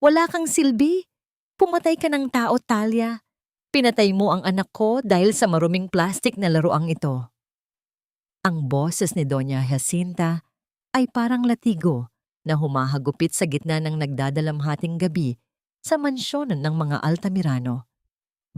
Wala kang silbi. Pumatay ka ng tao, Talia. Pinatay mo ang anak ko dahil sa maruming plastik na laruang ito. Ang boses ni Doña Jacinta ay parang latigo na humahagupit sa gitna ng nagdadalamhating gabi sa mansyon ng mga Altamirano.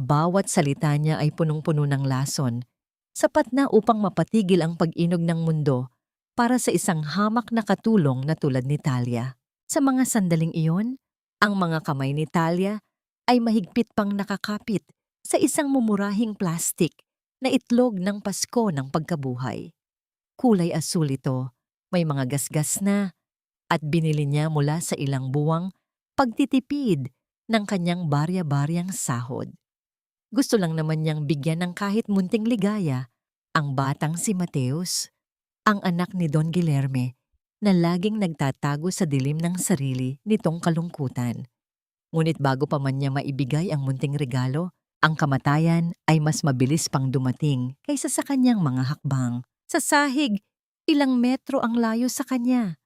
Bawat salita niya ay punong-puno ng lason, sapat na upang mapatigil ang pag-inog ng mundo para sa isang hamak na katulong na tulad ni Talia. Sa mga sandaling iyon, ang mga kamay ni Talia ay mahigpit pang nakakapit sa isang mumurahing plastik na itlog ng Pasko ng pagkabuhay. Kulay asul ito, may mga gasgas na, at binili niya mula sa ilang buwang pagtitipid ng kanyang barya-baryang sahod. Gusto lang naman niyang bigyan ng kahit munting ligaya ang batang si Mateus, ang anak ni Don Guilherme, na laging nagtatago sa dilim ng sarili nitong kalungkutan. Ngunit bago pa man niya maibigay ang munting regalo, ang kamatayan ay mas mabilis pang dumating kaysa sa kanyang mga hakbang. Sa sahig, ilang metro ang layo sa kanya.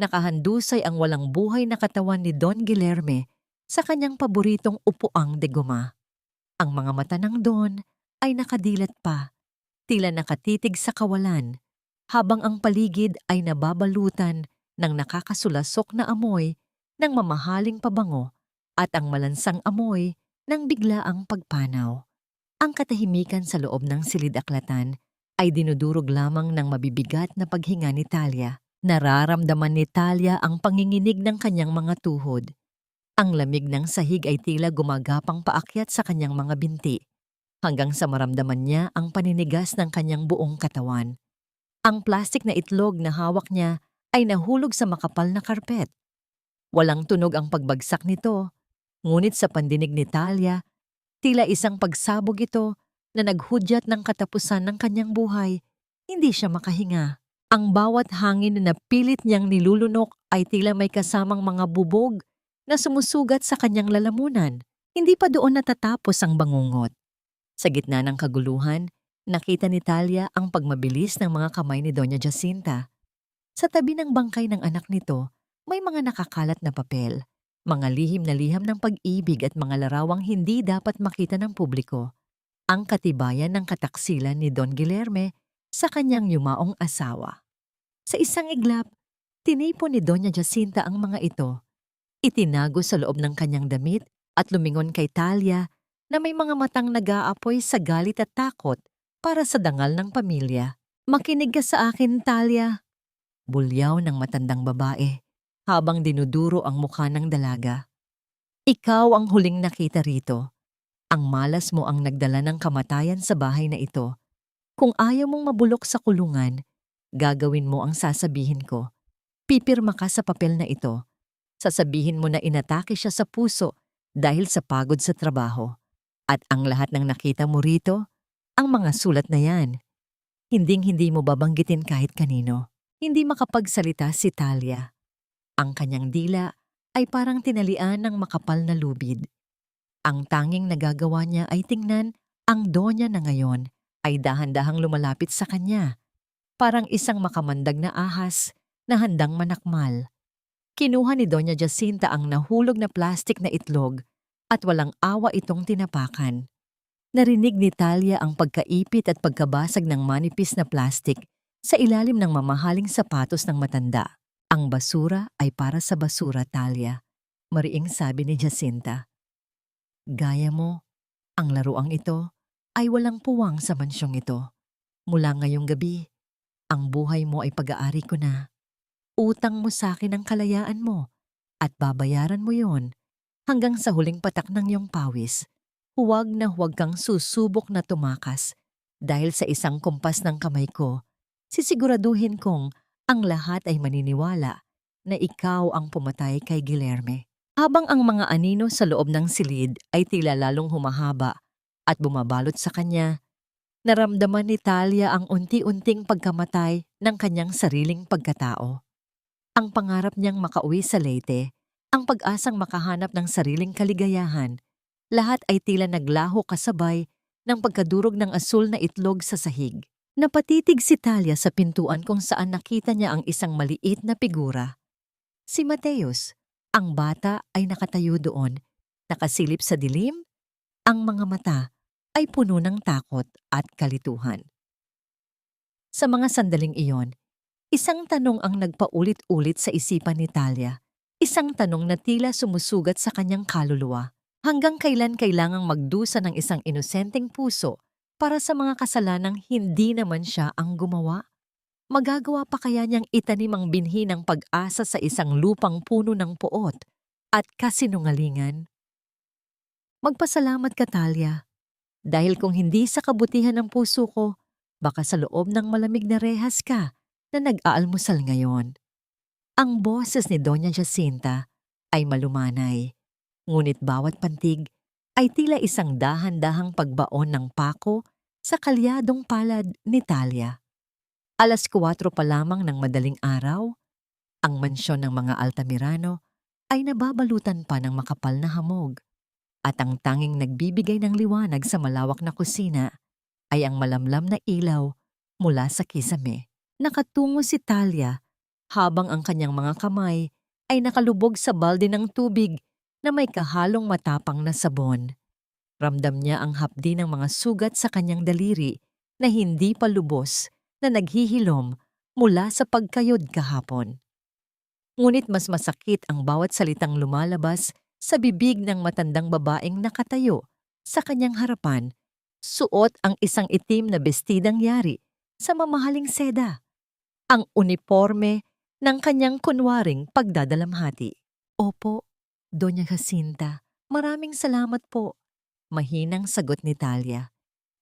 Nakahandusay ang walang buhay na katawan ni Don Guilherme sa kanyang paboritong upuang de goma. Ang mga mata ng Don ay nakadilat pa, tila nakatitig sa kawalan, habang ang paligid ay nababalutan ng nakakasulasok na amoy ng mamahaling pabango at ang malansang amoy ng biglaang pagpanaw. Ang katahimikan sa loob ng silid-aklatan ay dinudurog lamang ng mabibigat na paghinga ni Talia. Nararamdaman ni Talia ang panginginig ng kanyang mga tuhod. Ang lamig ng sahig ay tila gumagapang paakyat sa kanyang mga binti, hanggang sa maramdaman niya ang paninigas ng kanyang buong katawan. Ang plastik na itlog na hawak niya ay nahulog sa makapal na karpet. Walang tunog ang pagbagsak nito, ngunit sa pandinig ni Talia, tila isang pagsabog ito na naghudyat ng katapusan ng kanyang buhay. Hindi siya makahinga. Ang bawat hangin na napilit niyang nilulunok ay tila may kasamang mga bubog na sumusugat sa kanyang lalamunan. Hindi pa doon natatapos ang bangungot. Sa gitna ng kaguluhan, nakita ni Talia ang pagmabilis ng mga kamay ni Doña Jacinta. Sa tabi ng bangkay ng anak nito, may mga nakakalat na papel, mga lihim na liham ng pag-ibig at mga larawang hindi dapat makita ng publiko. Ang katibayan ng kataksilan ni Don Guilherme sa kanyang yumaong asawa. Sa isang iglap, tinipon ni Doña Jacinta ang mga ito. Itinago sa loob ng kanyang damit at lumingon kay Talia na may mga matang nag-aapoy sa galit at takot para sa dangal ng pamilya. "Makinig ka sa akin, Talia," bulyaw ng matandang babae habang dinuduro ang mukha ng dalaga. "Ikaw ang huling nakita rito. Ang malas mo ang nagdala ng kamatayan sa bahay na ito. Kung ayaw mong mabulok sa kulungan, gagawin mo ang sasabihin ko. Pipirma ka sa papel na ito. Sasabihin mo na inatake siya sa puso dahil sa pagod sa trabaho. At ang lahat ng nakita mo rito, ang mga sulat na yan. Hinding-hindi mo babanggitin kahit kanino." Hindi makapagsalita si Talia. Ang kanyang dila ay parang tinalian ng makapal na lubid. Ang tanging nagagawa niya ay tingnan ang Donya na ngayon ay dahan-dahang lumalapit sa kanya, parang isang makamandag na ahas na handang manakmal. Kinuha ni Doña Jacinta ang nahulog na plastik na itlog at walang awa itong tinapakan. Narinig ni Talia ang pagkaipit at pagkabasag ng manipis na plastik sa ilalim ng mamahaling sapatos ng matanda. "Ang basura ay para sa basura, Talia," mariing sabi ni Jacinta. "Gaya mo, ang laruang ito ay walang puwang sa mansyong ito. Mula ngayong gabi, ang buhay mo ay pag-aari ko na. Utang mo sa akin ang kalayaan mo at babayaran mo yon hanggang sa huling patak ng iyong pawis. Huwag na huwag kang susubok na tumakas dahil sa isang kumpas ng kamay ko, sisiguraduhin kong ang lahat ay maniniwala na ikaw ang pumatay kay Guilherme." Habang ang mga anino sa loob ng silid ay tila lalong humahaba at bumabalot sa kanya, naramdaman ni Talia ang unti-unting pagkamatay ng kanyang sariling pagkatao. Ang pangarap niyang makauwi sa Leyte, ang pag-asang makahanap ng sariling kaligayahan, lahat ay tila naglaho kasabay ng pagkadurog ng asul na itlog sa sahig. Napatitig si Talia sa pintuan kung saan nakita niya ang isang maliit na figura. Si Mateus, Ang bata ay nakatayo doon, nakasilip sa dilim, ang mga mata ay puno ng takot at kalituhan. Sa mga sandaling iyon, isang tanong ang nagpaulit-ulit sa isipan ni Talia. Isang tanong na tila sumusugat sa kanyang kaluluwa. Hanggang kailan kailangang magdusa ng isang inosenteng puso para sa mga kasalanang hindi naman siya ang gumawa? Magagawa pa kaya niyang itanim ang binhi ng pag-asa sa isang lupang puno ng poot at kasinungalingan? Magpasalamat ka, Talia. Dahil kung hindi sa kabutihan ng puso ko, baka sa loob ng malamig na rehas ka na nag-aalmusal ngayon. Ang boses ni Doña Jacinta ay malumanay, ngunit bawat pantig ay tila isang dahan-dahang pagbaon ng pako sa kalyadong palad ni Talia. 4:00 pa lamang ng madaling araw, ang mansyon ng mga Altamirano ay nababalutan pa ng makapal na hamog, at ang tanging nagbibigay ng liwanag sa malawak na kusina ay ang malamlam na ilaw mula sa kisame. Nakatungo si Talia habang ang kanyang mga kamay ay nakalubog sa balde ng tubig na may kahalong matapang na sabon. Ramdam niya ang hapdi ng mga sugat sa kanyang daliri na hindi pa lubos na naghihilom mula sa pagkayod kahapon. Ngunit mas masakit ang bawat salitang lumalabas sa bibig ng matandang babaeng nakatayo sa kanyang harapan, suot ang isang itim na bestidang yari sa mamahaling seda, ang uniforme ng kanyang kunwaring pagdadalamhati. Opo, Doña Jacinta, maraming salamat po. Mahinang sagot ni Talia.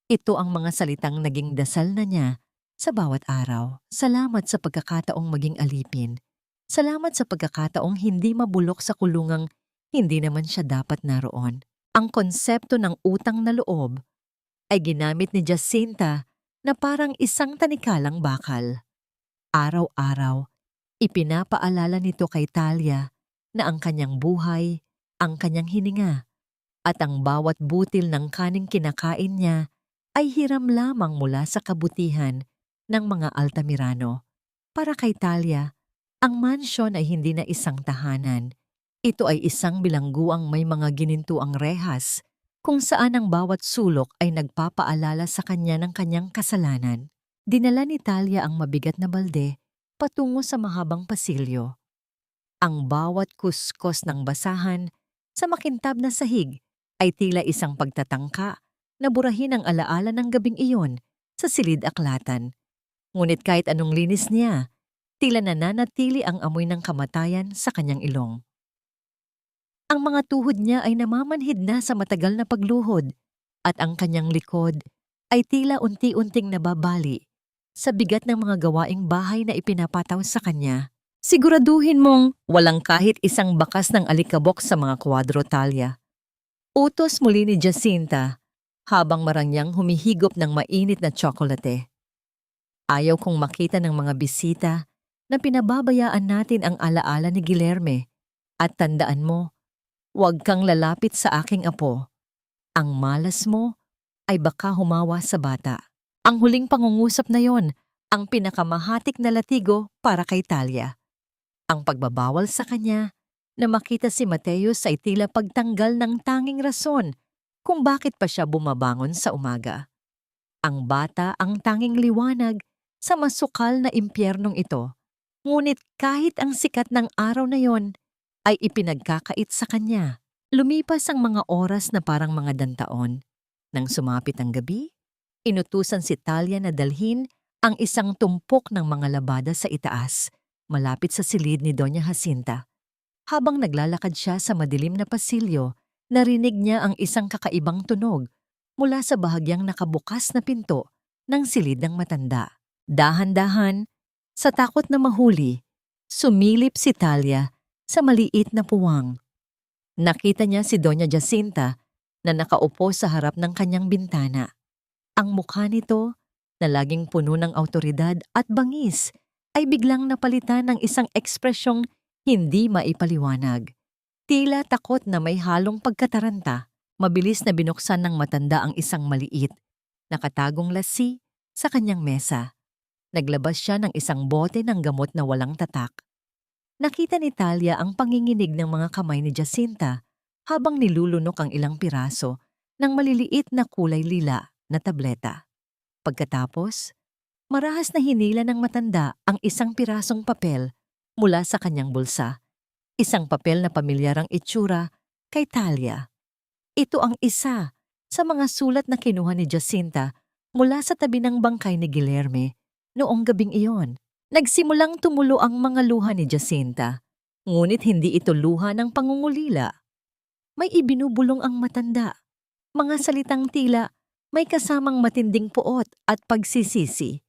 Ito ang mga salitang naging dasal na niya sa bawat araw. Salamat sa pagkakataong maging alipin. Salamat sa pagkakataong hindi mabulok sa kulungang hindi naman siya dapat naroon. Ang konsepto ng utang na loob ay ginamit ni Jacinta na parang isang tanikalang bakal. Araw-araw, ipinapaalala nito kay Talia na ang kanyang buhay, ang kanyang hininga, at ang bawat butil ng kaning kinakain niya ay hiram lamang mula sa kabutihan ng mga Altamirano. Para kay Talia, ang mansyon ay hindi na isang tahanan. Ito ay isang bilangguang may mga ginintuang rehas kung saan ang bawat sulok ay nagpapaalala sa kanya ng kanyang kasalanan. Dinala ni Talia ang mabigat na balde patungo sa mahabang pasilyo. Ang bawat kuskos ng basahan sa makintab na sahig ay tila isang pagtatangka na burahin ang alaala ng gabing iyon sa silid-aklatan. Ngunit kahit anong linis niya, tila nananatili ang amoy ng kamatayan sa kanyang ilong. Ang mga tuhod niya ay namamanhid na sa matagal na pagluhod at ang kanyang likod ay tila unti-unting nababali sa bigat ng mga gawaing bahay na ipinapataw sa kanya. Siguraduhin mong walang kahit isang bakas ng alikabok sa mga kwadro, Talia. Utos muli ni Jacinta habang marangyang humihigop ng mainit na tsokolate. Ayaw kong makita ng mga bisita na pinababayaan natin ang alaala ni Guilherme, at tandaan mo, huwag kang lalapit sa aking apo. Ang malas mo ay baka humawa sa bata. Ang huling pangungusap na yon, ang pinakamahatik na latigo para kay Talia. Ang pagbabawal sa kanya na makita si Mateus ay tila pagtanggal ng tanging rason kung bakit pa siya bumabangon sa umaga. Ang bata ang tanging liwanag sa masukal na impyernong ito. Ngunit kahit ang sikat ng araw na yon ay ipinagkakait sa kanya. Lumipas ang mga oras na parang mga dantaon. Nang sumapit ang gabi, inutusan si Talia na dalhin ang isang tumpok ng mga labada sa itaas, malapit sa silid ni Doña Jacinta. Habang naglalakad siya sa madilim na pasilyo, narinig niya ang isang kakaibang tunog mula sa bahagyang nakabukas na pinto ng silid ng matanda. Dahan-dahan, sa takot na mahuli, sumilip si Talia sa maliit na puwang. Nakita niya si Doña Jacinta na nakaupo sa harap ng kanyang bintana. Ang mukha nito, na laging puno ng awtoridad at bangis, ay biglang napalitan ng isang ekspresyong hindi maipaliwanag. Tila takot na may halong pagkataranta. Mabilis na binuksan ng matanda ang isang maliit, nakatagong lasi sa kanyang mesa. Naglabas siya ng isang bote ng gamot na walang tatak. Nakita ni Talia ang panginginig ng mga kamay ni Jacinta habang nilulunok ang ilang piraso ng maliliit na kulay lila na tableta. Pagkatapos, marahas na hinila ng matanda ang isang pirasong papel mula sa kanyang bulsa. Isang papel na pamilyar ang itsura kay Talia. Ito ang isa sa mga sulat na kinuha ni Jacinta mula sa tabi ng bangkay ni Guilherme noong gabing iyon. Nagsimulang tumulo ang mga luha ni Jacinta, ngunit hindi ito luha ng pangungulila. May ibinubulong ang matanda, mga salitang tila may kasamang matinding puot at pagsisisi.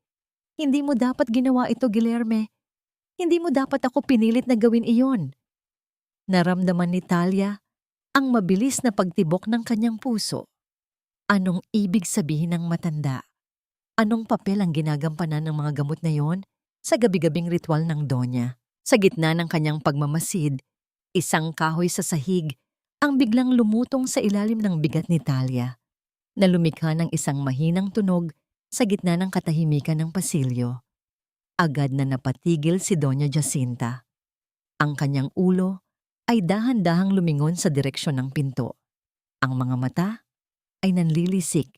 Hindi mo dapat ginawa ito, Guilherme. Hindi mo dapat ako pinilit na gawin iyon. Naramdaman ni Talia ang mabilis na pagtibok ng kanyang puso. Anong ibig sabihin ng matanda? Anong papel ang ginagampanan ng mga gamot na yon sa gabi-gabing ritual ng Donya? Sa gitna ng kanyang pagmamasid, isang kahoy sa sahig ang biglang lumutong sa ilalim ng bigat ni Talia, na lumikha ng isang mahinang tunog sa gitna ng katahimikan ng pasilyo. Agad na napatigil si Doña Jacinta. Ang kanyang ulo ay dahan-dahang lumingon sa direksyon ng pinto. Ang mga mata ay nanlilisik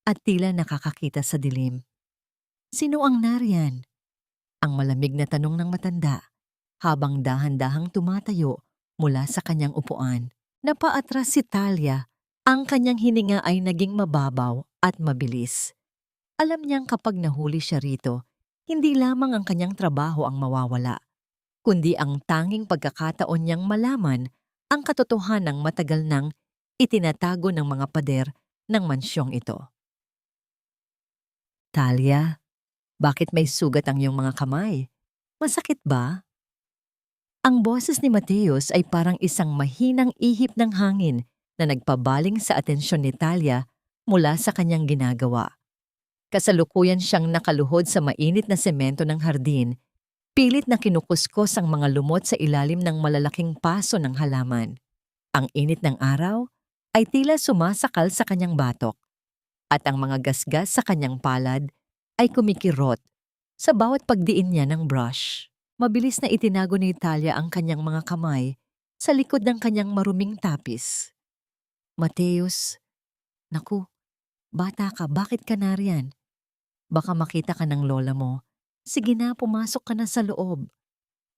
at tila nakakakita sa dilim. Sino ang nariyan? Ang malamig na tanong ng matanda habang dahan-dahang tumatayo mula sa kanyang upuan. Napaatras si Talia. Ang kanyang hininga ay naging mababaw at mabilis. Alam niyang kapag nahuli siya rito, hindi lamang ang kanyang trabaho ang mawawala, kundi ang tanging pagkakataon niyang malaman ang katotohanang matagal nang itinatago ng mga pader ng mansyong ito. Talia, bakit may sugat ang iyong mga kamay? Masakit ba? Ang boses ni Mateus ay parang isang mahinang ihip ng hangin na nagpabaling sa atensyon ni Talia mula sa kanyang ginagawa. Kasalukuyan siyang nakaluhod sa mainit na semento ng hardin, pilit na kinukuskos ang mga lumot sa ilalim ng malalaking paso ng halaman. Ang init ng araw ay tila sumasakal sa kanyang batok, at ang mga gasgas sa kanyang palad ay kumikirot sa bawat pagdiin niya ng brush. Mabilis na itinago ni Talia ang kanyang mga kamay sa likod ng kanyang maruming tapis. Mateus, naku, bata ka, bakit ka nariyan? Baka makita ka ng lola mo. Sige na, pumasok ka na sa loob.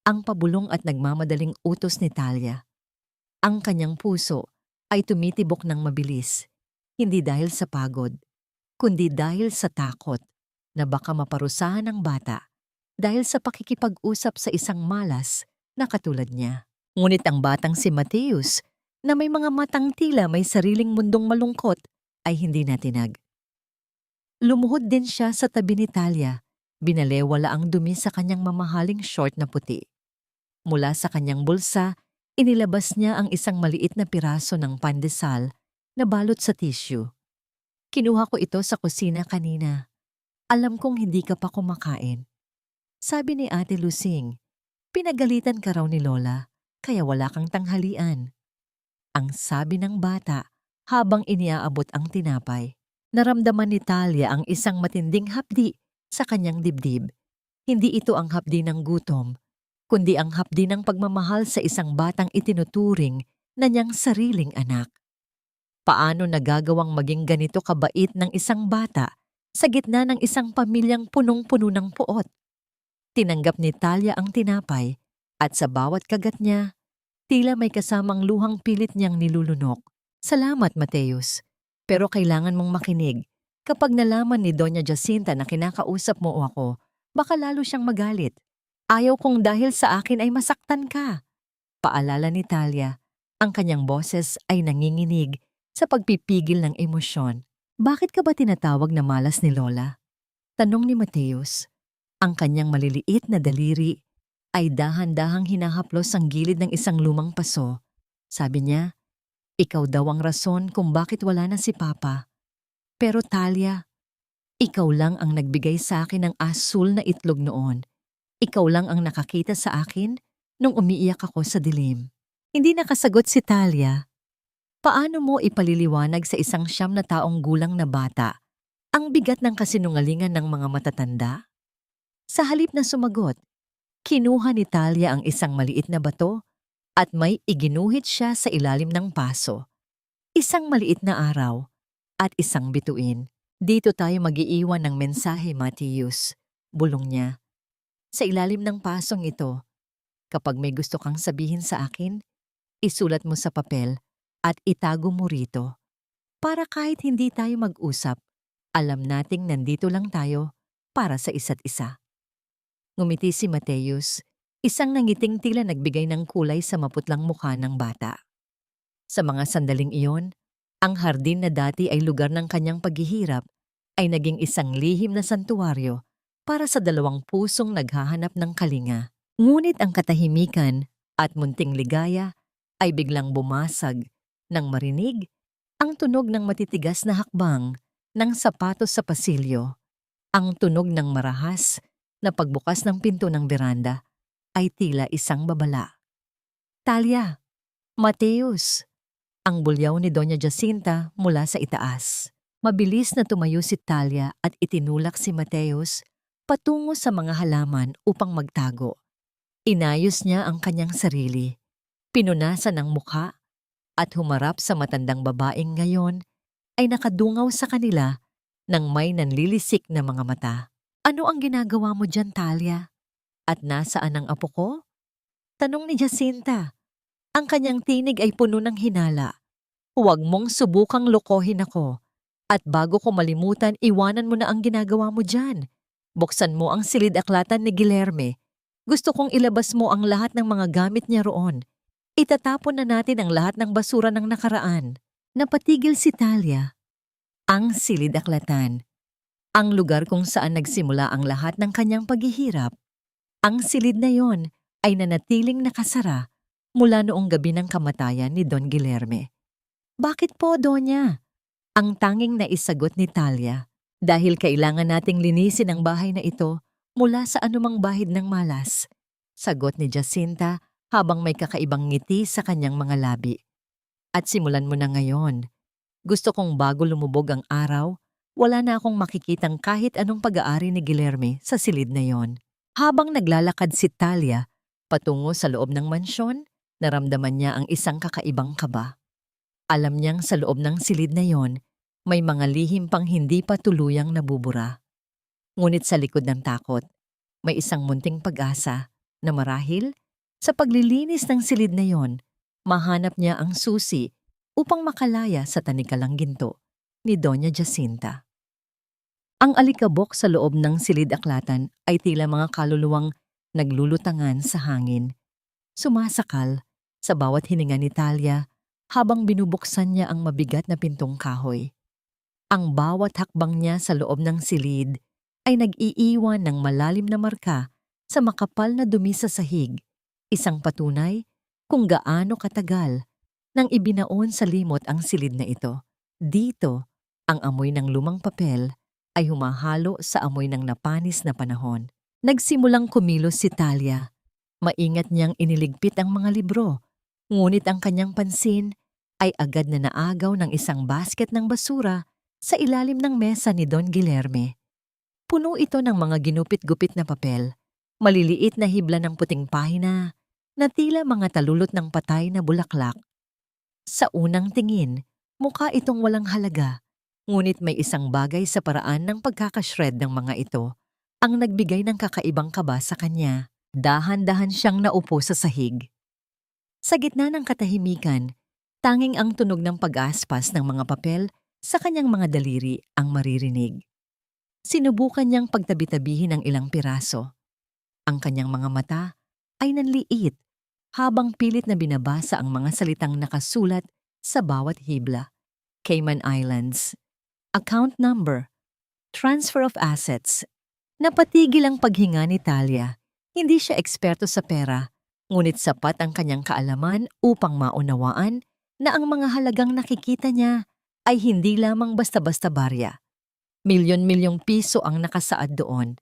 Ang pabulong at nagmamadaling utos ni Talia. Ang kanyang puso ay tumitibok ng mabilis, hindi dahil sa pagod, kundi dahil sa takot na baka maparusahan ng bata dahil sa pakikipag-usap sa isang malas na katulad niya. Ngunit ang batang si Mateus, na may mga matang tila may sariling mundong malungkot, ay hindi natinag. Lumuhod din siya sa tabi ni Talia, binalewala ang dumi sa kanyang mamahaling short na puti. Mula sa kanyang bulsa, inilabas niya ang isang maliit na piraso ng pandesal na balot sa tissue. Kinuha ko ito sa kusina kanina. Alam kong hindi ka pa kumakain. Sabi ni Ate Lucing, pinagalitan ka raw ni Lola, kaya wala kang tanghalian. Ang sabi ng bata habang iniaabot ang tinapay. Naramdaman ni Talia ang isang matinding hapdi sa kanyang dibdib. Hindi ito ang hapdi ng gutom, kundi ang hapdi ng pagmamahal sa isang batang itinuturing na niyang sariling anak. Paano nagagawang maging ganito kabait ng isang bata sa gitna ng isang pamilyang punong-puno ng puot? Tinanggap ni Talia ang tinapay at sa bawat kagat niya, tila may kasamang luhang pilit niyang nilulunok. Salamat, Mateus. Pero kailangan mong makinig. Kapag nalaman ni Doña Jacinta na kinakausap mo ako, baka lalo siyang magalit. Ayaw kong dahil sa akin ay masaktan ka. Paalala ni Talia, ang kanyang boses ay nanginginig sa pagpipigil ng emosyon. Bakit ka ba tinatawag na malas ni Lola? Tanong ni Mateus. Ang kanyang maliliit na daliri ay dahan-dahang hinahaplos ang gilid ng isang lumang paso. Sabi niya, ikaw daw ang rason kung bakit wala na si Papa. Pero Talia, ikaw lang ang nagbigay sa akin ng asul na itlog noon. Ikaw lang ang nakakita sa akin nung umiiyak ako sa dilim. Hindi nakasagot si Talia. Paano mo ipaliliwanag sa isang 9 na taong gulang na bata ang bigat ng kasinungalingan ng mga matatanda? Sa halip na sumagot, Kinuha ni Talia ang isang maliit na bato at may iginuhit siya sa ilalim ng paso. Isang maliit na araw at isang bituin. Dito tayo mag-iiwan ng mensahe, Mateus, bulong niya. Sa ilalim ng pasong ito, kapag may gusto kang sabihin sa akin, isulat mo sa papel at itago mo rito. Para kahit hindi tayo mag-usap, alam nating nandito lang tayo para sa isa't isa. Ngumiti si Mateus, isang nangiting tila nagbigay ng kulay sa maputlang mukha ng bata. Sa mga sandaling iyon, ang hardin na dati ay lugar ng kanyang paghihirap ay naging isang lihim na santuwaryo para sa dalawang pusong naghahanap ng kalinga. Ngunit ang katahimikan at munting ligaya ay biglang bumasag nang marinig ang tunog ng matitigas na hakbang ng sapatos sa pasilyo. Ang tunog ng marahas na pagbukas ng pinto ng beranda ay tila isang babala. Talia, Mateus, ang bulyaw ni Doña Jacinta mula sa itaas. Mabilis na tumayo si Talia at itinulak si Mateus patungo sa mga halaman upang magtago. Inayos niya ang kanyang sarili, pinunasan ang mukha at humarap sa matandang babaeng ngayon ay nakadungaw sa kanila ng may nanlilisik na mga mata. Ano ang ginagawa mo dyan, Talia? At nasaan ang apo ko? Tanong ni Jacinta. Ang kanyang tinig ay puno ng hinala. Huwag mong subukang lokohin ako. At bago ko malimutan, iwanan mo na ang ginagawa mo dyan. Buksan mo ang silid-aklatan ni Guilherme. Gusto kong ilabas mo ang lahat ng mga gamit niya roon. Itatapon na natin ang lahat ng basura ng nakaraan. Napatigil si Talia. Ang silid-aklatan. Ang lugar kung saan nagsimula ang lahat ng kanyang paghihirap. Ang silid na yon ay nanatiling nakasara mula noong gabi ng kamatayan ni Don Guilherme. Bakit po, Donya? Ang tanging naisagot ni Talia. Dahil kailangan nating linisin ang bahay na ito mula sa anumang bahid ng malas. Sagot ni Jacinta habang may kakaibang ngiti sa kanyang mga labi. At simulan mo na ngayon. Gusto kong bago lumubog ang araw, wala na akong makikitang kahit anong pag-aari ni Guilherme sa silid na yon. Habang naglalakad si Talia patungo sa loob ng mansyon, naramdaman niya ang isang kakaibang kaba. Alam niyang sa loob ng silid na yon, may mga lihim pang hindi pa tuluyang nabubura. Ngunit sa likod ng takot, may isang munting pag-asa na marahil sa paglilinis ng silid na yon, mahanap niya ang susi upang makalaya sa tanikalang ginto ni Doña Jacinta. Ang alikabok sa loob ng silid-aklatan ay tila mga kaluluwang naglulutangan sa hangin. Sumasakal sa bawat hininga ni Talia habang binubuksan niya ang mabigat na pintong kahoy. Ang bawat hakbang niya sa loob ng silid ay nag-iiwan ng malalim na marka sa makapal na dumi sa sahig, isang patunay kung gaano katagal nang ibinaon sa limot ang silid na ito. Dito, ang amoy ng lumang papel ay humahalo sa amoy ng napanis na panahon. Nagsimulang kumilos si Talia. Maingat niyang iniligpit ang mga libro, ngunit ang kanyang pansin ay agad na naagaw ng isang basket ng basura sa ilalim ng mesa ni Don Guilherme. Puno ito ng mga ginupit-gupit na papel, maliliit na hibla ng puting pahina na tila mga talulot ng patay na bulaklak. Sa unang tingin, mukha itong walang halaga, ngunit may isang bagay sa paraan ng pagkakashred ng mga ito ang nagbigay ng kakaibang kaba sa kanya. Dahan-dahan siyang naupo sa sahig. Sa gitna ng katahimikan, tanging ang tunog ng pag-aspas ng mga papel sa kanyang mga daliri ang maririnig. Sinubukan niyang pagtabi-tabihin ang ilang piraso. Ang kanyang mga mata ay nanliit habang pilit na binabasa ang mga salitang nakasulat sa bawat hibla. Cayman Islands, account number, transfer of assets. Napatigil ang paghinga ni Talia. Hindi siya eksperto sa pera, ngunit sapat ang kanyang kaalaman upang maunawaan na ang mga halagang nakikita niya ay hindi lamang basta-basta barya. Milyon-milyong piso ang nakasaad doon.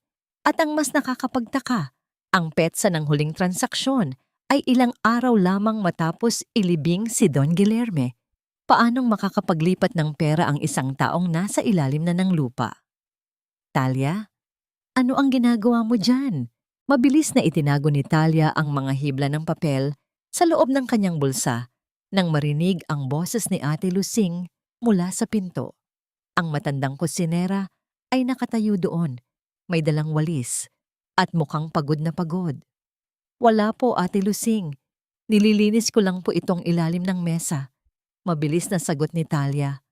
At ang mas nakakapagtaka, ang petsa ng huling transaksyon ay ilang araw lamang matapos ilibing si Don Guilherme. Paanong makakapaglipat ng pera ang isang taong nasa ilalim na ng lupa? Talia, ano ang ginagawa mo dyan? Mabilis na itinago ni Talia ang mga hibla ng papel sa loob ng kanyang bulsa nang marinig ang boses ni Ate Lusing mula sa pinto. Ang matandang kusinera ay nakatayo doon, may dalang walis at mukhang pagod na pagod. Wala po, Ate Lusing. Nililinis ko lang po itong ilalim ng mesa. Mabilis na sagot ni Talia,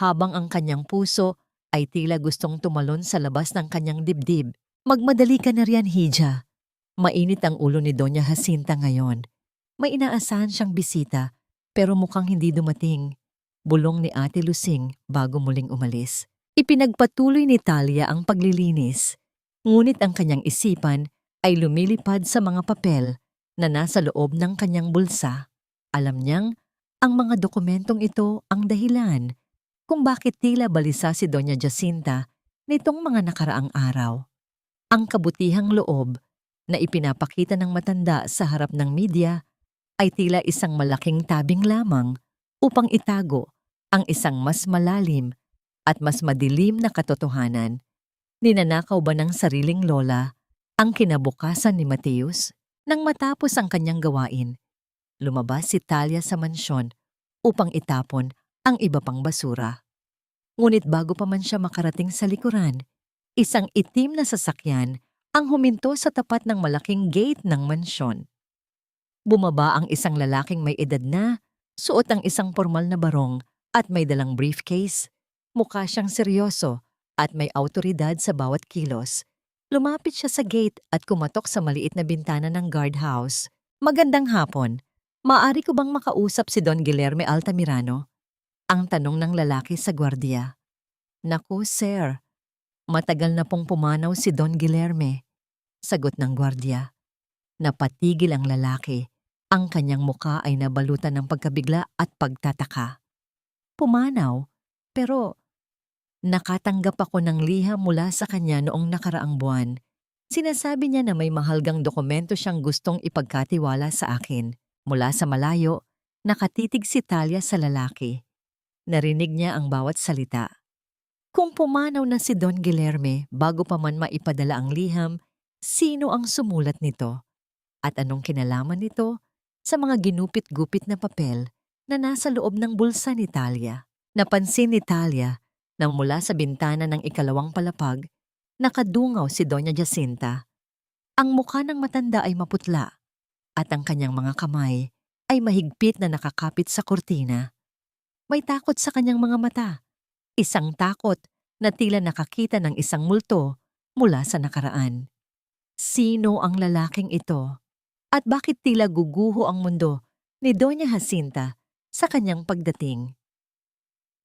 habang ang kanyang puso ay tila gustong tumalon sa labas ng kanyang dibdib. Magmadali ka na riyan, Hija. Mainit ang ulo ni Doña Jacinta ngayon. May inaasahan siyang bisita, pero mukhang hindi dumating. Bulong ni Ate Lusing bago muling umalis. Ipinagpatuloy ni Talia ang paglilinis, ngunit ang kanyang isipan ay lumilipad sa mga papel na nasa loob ng kanyang bulsa. Alam niyang ang mga dokumentong ito ang dahilan kung bakit tila balisa si Doña Jacinta nitong mga nakaraang araw. Ang kabutihang loob na ipinapakita ng matanda sa harap ng media ay tila isang malaking tabing lamang upang itago ang isang mas malalim at mas madilim na katotohanan. Ninanakaw ba ng sariling lola ang kinabukasan ni Mateus? Nang matapos ang kanyang gawain, lumabas si Talia sa mansyon upang itapon ang iba pang basura. Ngunit bago pa man siya makarating sa likuran, isang itim na sasakyan ang huminto sa tapat ng malaking gate ng mansyon. Bumaba ang isang lalaking may edad na, suot ang isang formal na barong at may dalang briefcase. Mukha siyang seryoso at may awtoridad sa bawat kilos. Lumapit siya sa gate at kumatok sa maliit na bintana ng guardhouse. Magandang hapon. Maaari ko bang makausap si Don Guillerme Altamirano? Ang tanong ng lalaki sa gwardiya. Naku, sir. Matagal na pong pumanaw si Don Guillerme. Sagot ng gwardiya. Napatigil ang lalaki. Ang kanyang muka ay nabalutan ng pagkabigla at pagtataka. Pumanaw? Pero nakatanggap ako ng liham mula sa kanya noong nakaraang buwan. Sinasabi niya na may mahalgang dokumento siyang gustong ipagkatiwala sa akin. Mula sa malayo, nakatitig si Talia sa lalaki. Narinig niya ang bawat salita. Kung pumanaw na si Don Guillerme bago pa man maipadala ang liham, sino ang sumulat nito? At anong kinalaman nito sa mga ginupit-gupit na papel na nasa loob ng bulsa ni Talia? Napansin ni Talia na mula sa bintana ng ikalawang palapag, nakadungaw si Doña Jacinta. Ang mukha ng matanda ay maputla at ang kanyang mga kamay ay mahigpit na nakakapit sa kurtina. May takot sa kanyang mga mata, isang takot na tila nakakita ng isang multo mula sa nakaraan. Sino ang lalaking ito? At bakit tila guguho ang mundo ni Doña Jacinta sa kanyang pagdating?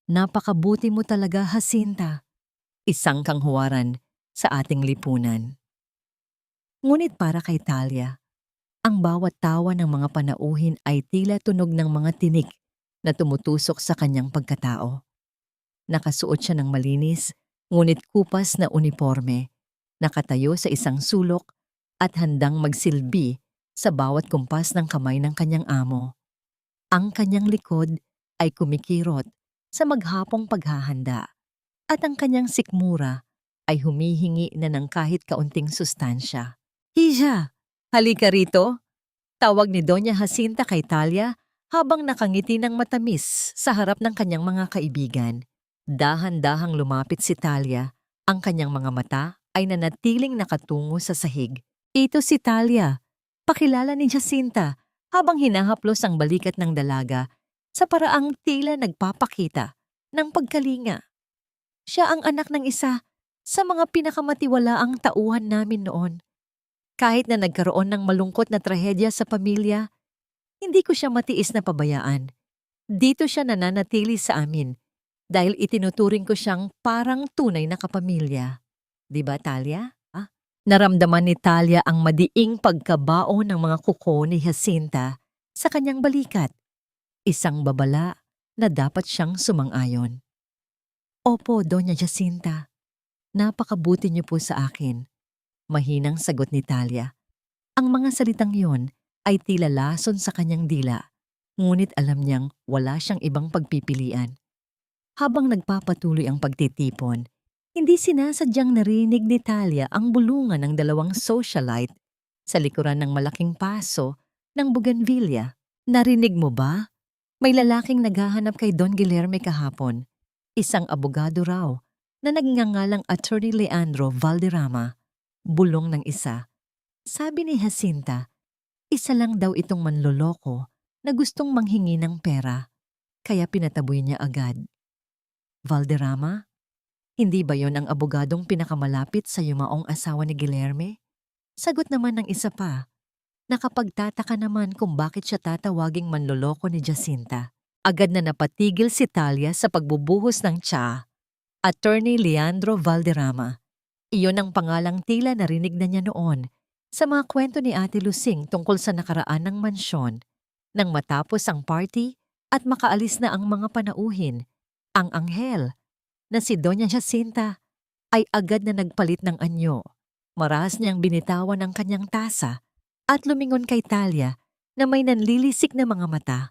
Napakabuti mo talaga, Jacinta. Isang kanghuwaran sa ating lipunan. Ngunit para kay Talia, ang bawat tawa ng mga panauhin ay tila tunog ng mga tinik na tumutusok sa kanyang pagkatao. Nakasuot siya ng malinis, ngunit kupas na uniforme, nakatayo sa isang sulok at handang magsilbi sa bawat kumpas ng kamay ng kanyang amo. Ang kanyang likod ay kumikirot sa maghapong paghahanda at ang kanyang sikmura ay humihingi na ng kahit kaunting sustansya. Hija, halika rito, tawag ni Doña Jacinta kay Talia habang nakangiti ng matamis sa harap ng kanyang mga kaibigan. Dahan-dahang lumapit si Talia, ang kanyang mga mata ay nanatiling nakatungo sa sahig. Ito si Talia, pakilala ni Jacinta habang hinahaplos ang balikat ng dalaga sa paraang tila nagpapakita ng pagkalinga. Siya ang anak ng isa sa mga pinakamatiwalaang tauhan namin noon. Kahit na nagkaroon ng malungkot na trahedya sa pamilya, hindi ko siya matiis na pabayaan. Dito siya nananatili sa amin dahil itinuturing ko siyang parang tunay na kapamilya. Di ba, Talia? Naramdaman ni Talia ang madiing pagkabao ng mga kuko ni Jacinta sa kanyang balikat. Isang babala na dapat siyang sumang-ayon. Opo, Doña Jacinta. Napakabuti niyo po sa akin. Mahinang sagot ni Talia. Ang mga salitang yon ay tila lason sa kanyang dila, ngunit alam niyang wala siyang ibang pagpipilian. Habang nagpapatuloy ang pagtitipon, hindi sinasadyang narinig ni Talia ang bulungan ng dalawang socialite sa likuran ng malaking paso ng bougainvillea. Narinig mo ba? May lalaking naghahanap kay Don Guilherme kahapon. Isang abogado raw na nagngangalang Attorney Leandro Valderrama. Bulong ng isa. Sabi ni Jacinta, isa lang daw itong manloloko na gustong manghingi ng pera, kaya pinataboy niya agad. Valderrama? Hindi ba yon ang abogadong pinakamalapit sa yumaong asawa ni Guilherme? Sagot naman ng isa pa. Nakapagtataka naman kung bakit siya tatawaging manloloko ni Jacinta. Agad na napatigil si Talia sa pagbubuhos ng tsa. Attorney Leandro Valderrama. Iyon ang pangalang tila narinig na niya noon sa mga kwento ni Ate Lusing tungkol sa nakaraan ng mansyon. Nang matapos ang party at makaalis na ang mga panauhin, ang anghel na si Doña Jacinta ay agad na nagpalit ng anyo. Marahas niyang binitawan ang kanyang tasa at lumingon kay Talia na may nanlilisik na mga mata.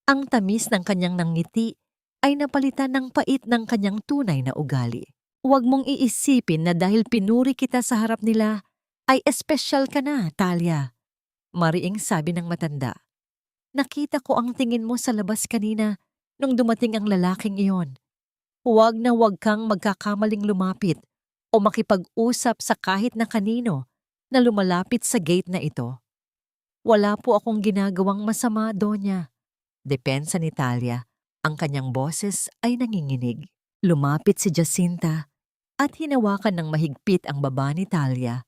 Ang tamis ng kanyang nangiti ay napalitan ng pait ng kanyang tunay na ugali. Huwag mong iisipin na dahil pinuri kita sa harap nila, ay espesyal ka na, Talia. Mariing sabi ng matanda. Nakita ko ang tingin mo sa labas kanina nung dumating ang lalaking iyon. Huwag na huwag kang magkakamaling lumapit o makipag-usap sa kahit na kanino na lumalapit sa gate na ito. Wala po akong ginagawang masama, Donya. Depensa ni Talia, ang kanyang boses ay nanginginig. Lumapit si Jacinta at hinawakan ng mahigpit ang baba ni Talia.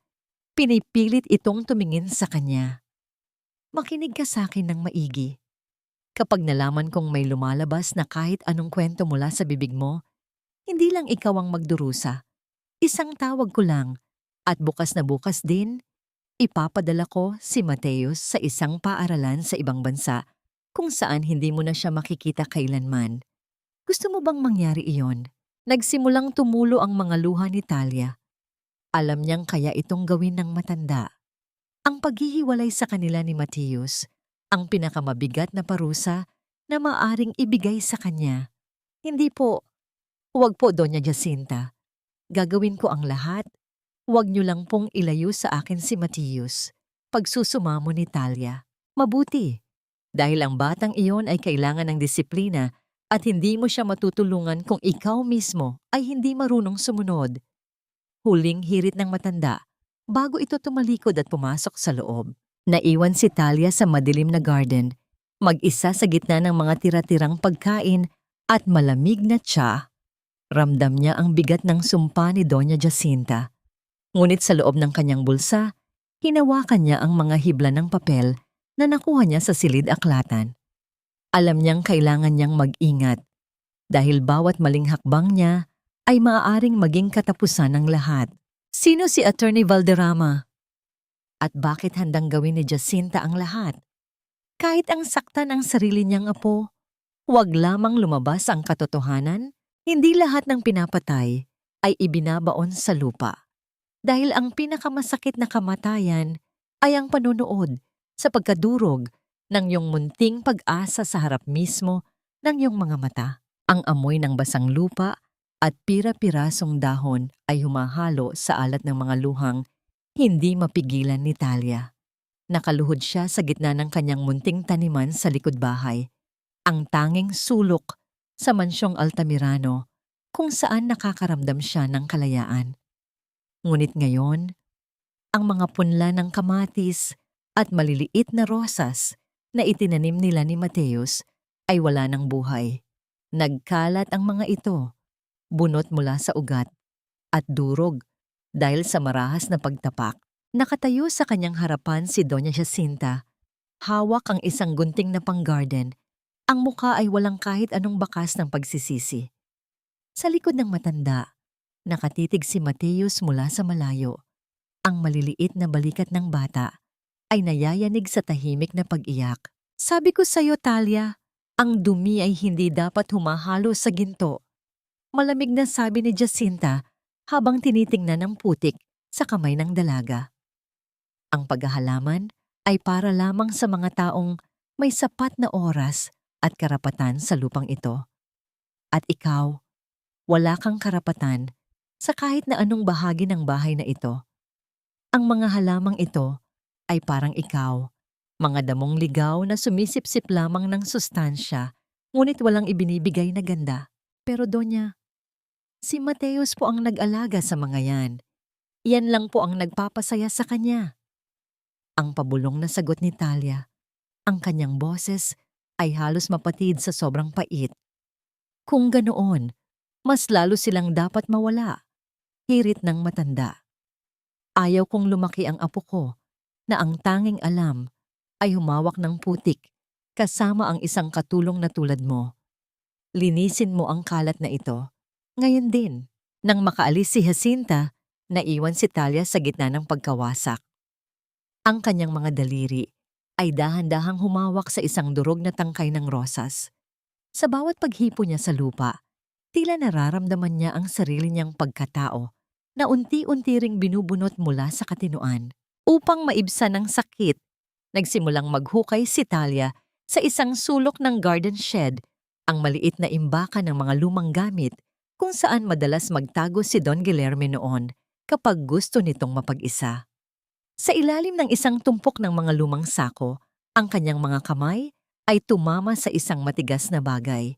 Pinipilit itong tumingin sa kanya. Makinig ka sa akin ng maigi. Kapag nalaman kong may lumalabas na kahit anong kwento mula sa bibig mo, hindi lang ikaw ang magdurusa. Isang tawag ko lang at bukas na bukas din, ipapadala ko si Mateus sa isang paaralan sa ibang bansa kung saan hindi mo na siya makikita kailanman. Gusto mo bang mangyari iyon? Nagsimulang tumulo ang mga luha ni Talia. Alam niyang kaya itong gawin ng matanda. Ang paghihiwalay sa kanila ni Mateus, ang pinakamabigat na parusa na maaring ibigay sa kanya. Hindi po. Huwag po, Doña Jacinta. Gagawin ko ang lahat. Huwag niyo lang pong ilayo sa akin si Mateus. Pagsusumamo ni Talia. Mabuti. Dahil ang batang iyon ay kailangan ng disiplina at hindi mo siya matutulungan kung ikaw mismo ay hindi marunong sumunod. Huling hirit ng matanda bago ito tumalikod at pumasok sa loob. Naiwan si Talia sa madilim na garden, mag-isa sa gitna ng mga tira-tirang pagkain at malamig na tsa. Ramdam niya ang bigat ng sumpa ni Doña Jacinta. Ngunit sa loob ng kanyang bulsa, hinawakan niya ang mga hibla ng papel na nakuha niya sa silid-aklatan. Alam niyang kailangan niyang mag-ingat dahil bawat maling hakbang niya ay maaaring maging katapusan ng lahat. Sino si Attorney Valderrama? At bakit handang gawin ni Jacinta ang lahat? Kahit ang saktan ang sarili niyang apo, huwag lamang lumabas ang katotohanan, hindi lahat ng pinapatay ay ibinabaon sa lupa. Dahil ang pinakamasakit na kamatayan ay ang panunood sa pagkadurog ng iyong munting pag-asa sa harap mismo ng iyong mga mata. Ang amoy ng basang lupa at pira-pirasong dahon ay humahalo sa alat ng mga luhang hindi mapigilan ni Talia. Nakaluhod siya sa gitna ng kanyang munting taniman sa likod bahay, ang tanging sulok sa mansyong Altamirano kung saan nakakaramdam siya ng kalayaan. Ngunit ngayon, ang mga punla ng kamatis at maliliit na rosas na itinanim nila ni Mateus ay wala ng buhay. Nagkalat ang mga ito, bunot mula sa ugat at durog dahil sa marahas na pagtapak. Nakatayo sa kanyang harapan si Doña Jacinta. Hawak ang isang gunting na pang-garden. Ang muka ay walang kahit anong bakas ng pagsisisi. Sa likod ng matanda, nakatitig si Mateus mula sa malayo. Ang maliliit na balikat ng bata ay nayayanig sa tahimik na pag-iyak. Sabi ko sa'yo, Talia, ang dumi ay hindi dapat humahalo sa ginto. Malamig na sabi ni Jacinta habang tinitingnan ang putik sa kamay ng dalaga. Ang paghahalaman ay para lamang sa mga taong may sapat na oras at karapatan sa lupang ito. At ikaw, wala kang karapatan sa kahit na anong bahagi ng bahay na ito. Ang mga halamang ito ay parang ikaw. Mga damong ligaw na sumisipsip lamang ng sustansya, ngunit walang ibinibigay na ganda. Pero Donya, si Mateus po ang nag-alaga sa mga yan. Yan lang po ang nagpapasaya sa kanya. Ang pabulong na sagot ni Talia. Ang kanyang boses ay halos mapatid sa sobrang pait. Kung ganoon, mas lalo silang dapat mawala. Hirit ng matanda. Ayaw kong lumaki ang apo ko na ang tanging alam ay humawak ng putik kasama ang isang katulong na tulad mo. Linisin mo ang kalat na ito. Ngayon din, nang makaalis si Jacinta, naiwan si Talia sa gitna ng pagkawasak. Ang kanyang mga daliri ay dahan-dahang humawak sa isang durog na tangkay ng rosas. Sa bawat paghipo niya sa lupa, tila nararamdaman niya ang sarili niyang pagkatao na unti-unti ring binubunot mula sa katinuan. Upang maibsan ang sakit, nagsimulang maghukay si Talia sa isang sulok ng garden shed, ang maliit na imbakan ng mga lumang gamit kung saan madalas magtago si Don Guillermo noon kapag gusto nitong mapag-isa. Sa ilalim ng isang tumpok ng mga lumang sako, ang kanyang mga kamay ay tumama sa isang matigas na bagay.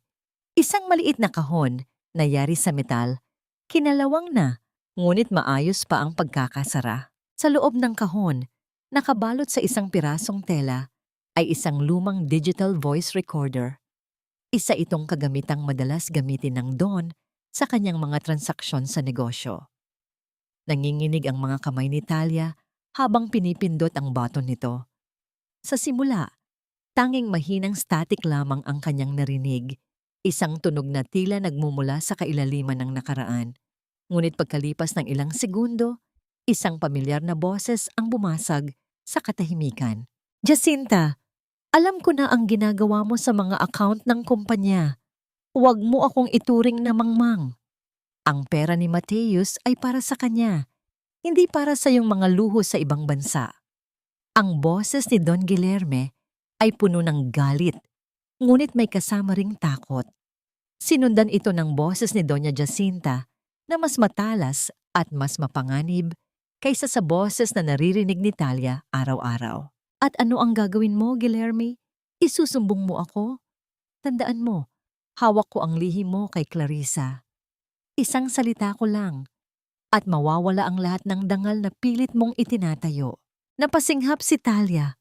Isang maliit na kahon na yari sa metal, kinalawang na, ngunit maayos pa ang pagkakasara. Sa loob ng kahon, nakabalot sa isang pirasong tela, ay isang lumang digital voice recorder. Isa itong kagamitang madalas gamitin ng Don sa kanyang mga transaksyon sa negosyo. Nanginginig ang mga kamay ni Talia habang pinipindot ang button nito. Sa simula, tanging mahinang static lamang ang kanyang narinig, isang tunog na tila nagmumula sa kailaliman ng nakaraan. Ngunit pagkalipas ng ilang segundo, isang pamilyar na boses ang bumasag sa katahimikan. Jacinta, alam ko na ang ginagawa mo sa mga account ng kumpanya. Huwag mo akong ituring na mangmang. Ang pera ni Mateus ay para sa kanya, hindi para sa iyong mga luho sa ibang bansa. Ang boses ni Don Guillermo ay puno ng galit, ngunit may kasama ring takot. Sinundan ito ng boses ni Doña Jacinta na mas matalas at mas mapanganib kaysa sa boses na naririnig ni Talia araw-araw. At ano ang gagawin mo, Guillermo? Isusumbong mo ako? Tandaan mo, hawak ko ang lihim mo kay Clarissa. Isang salita ko lang, at mawawala ang lahat ng dangal na pilit mong itinatayo. Napasinghap si Talia.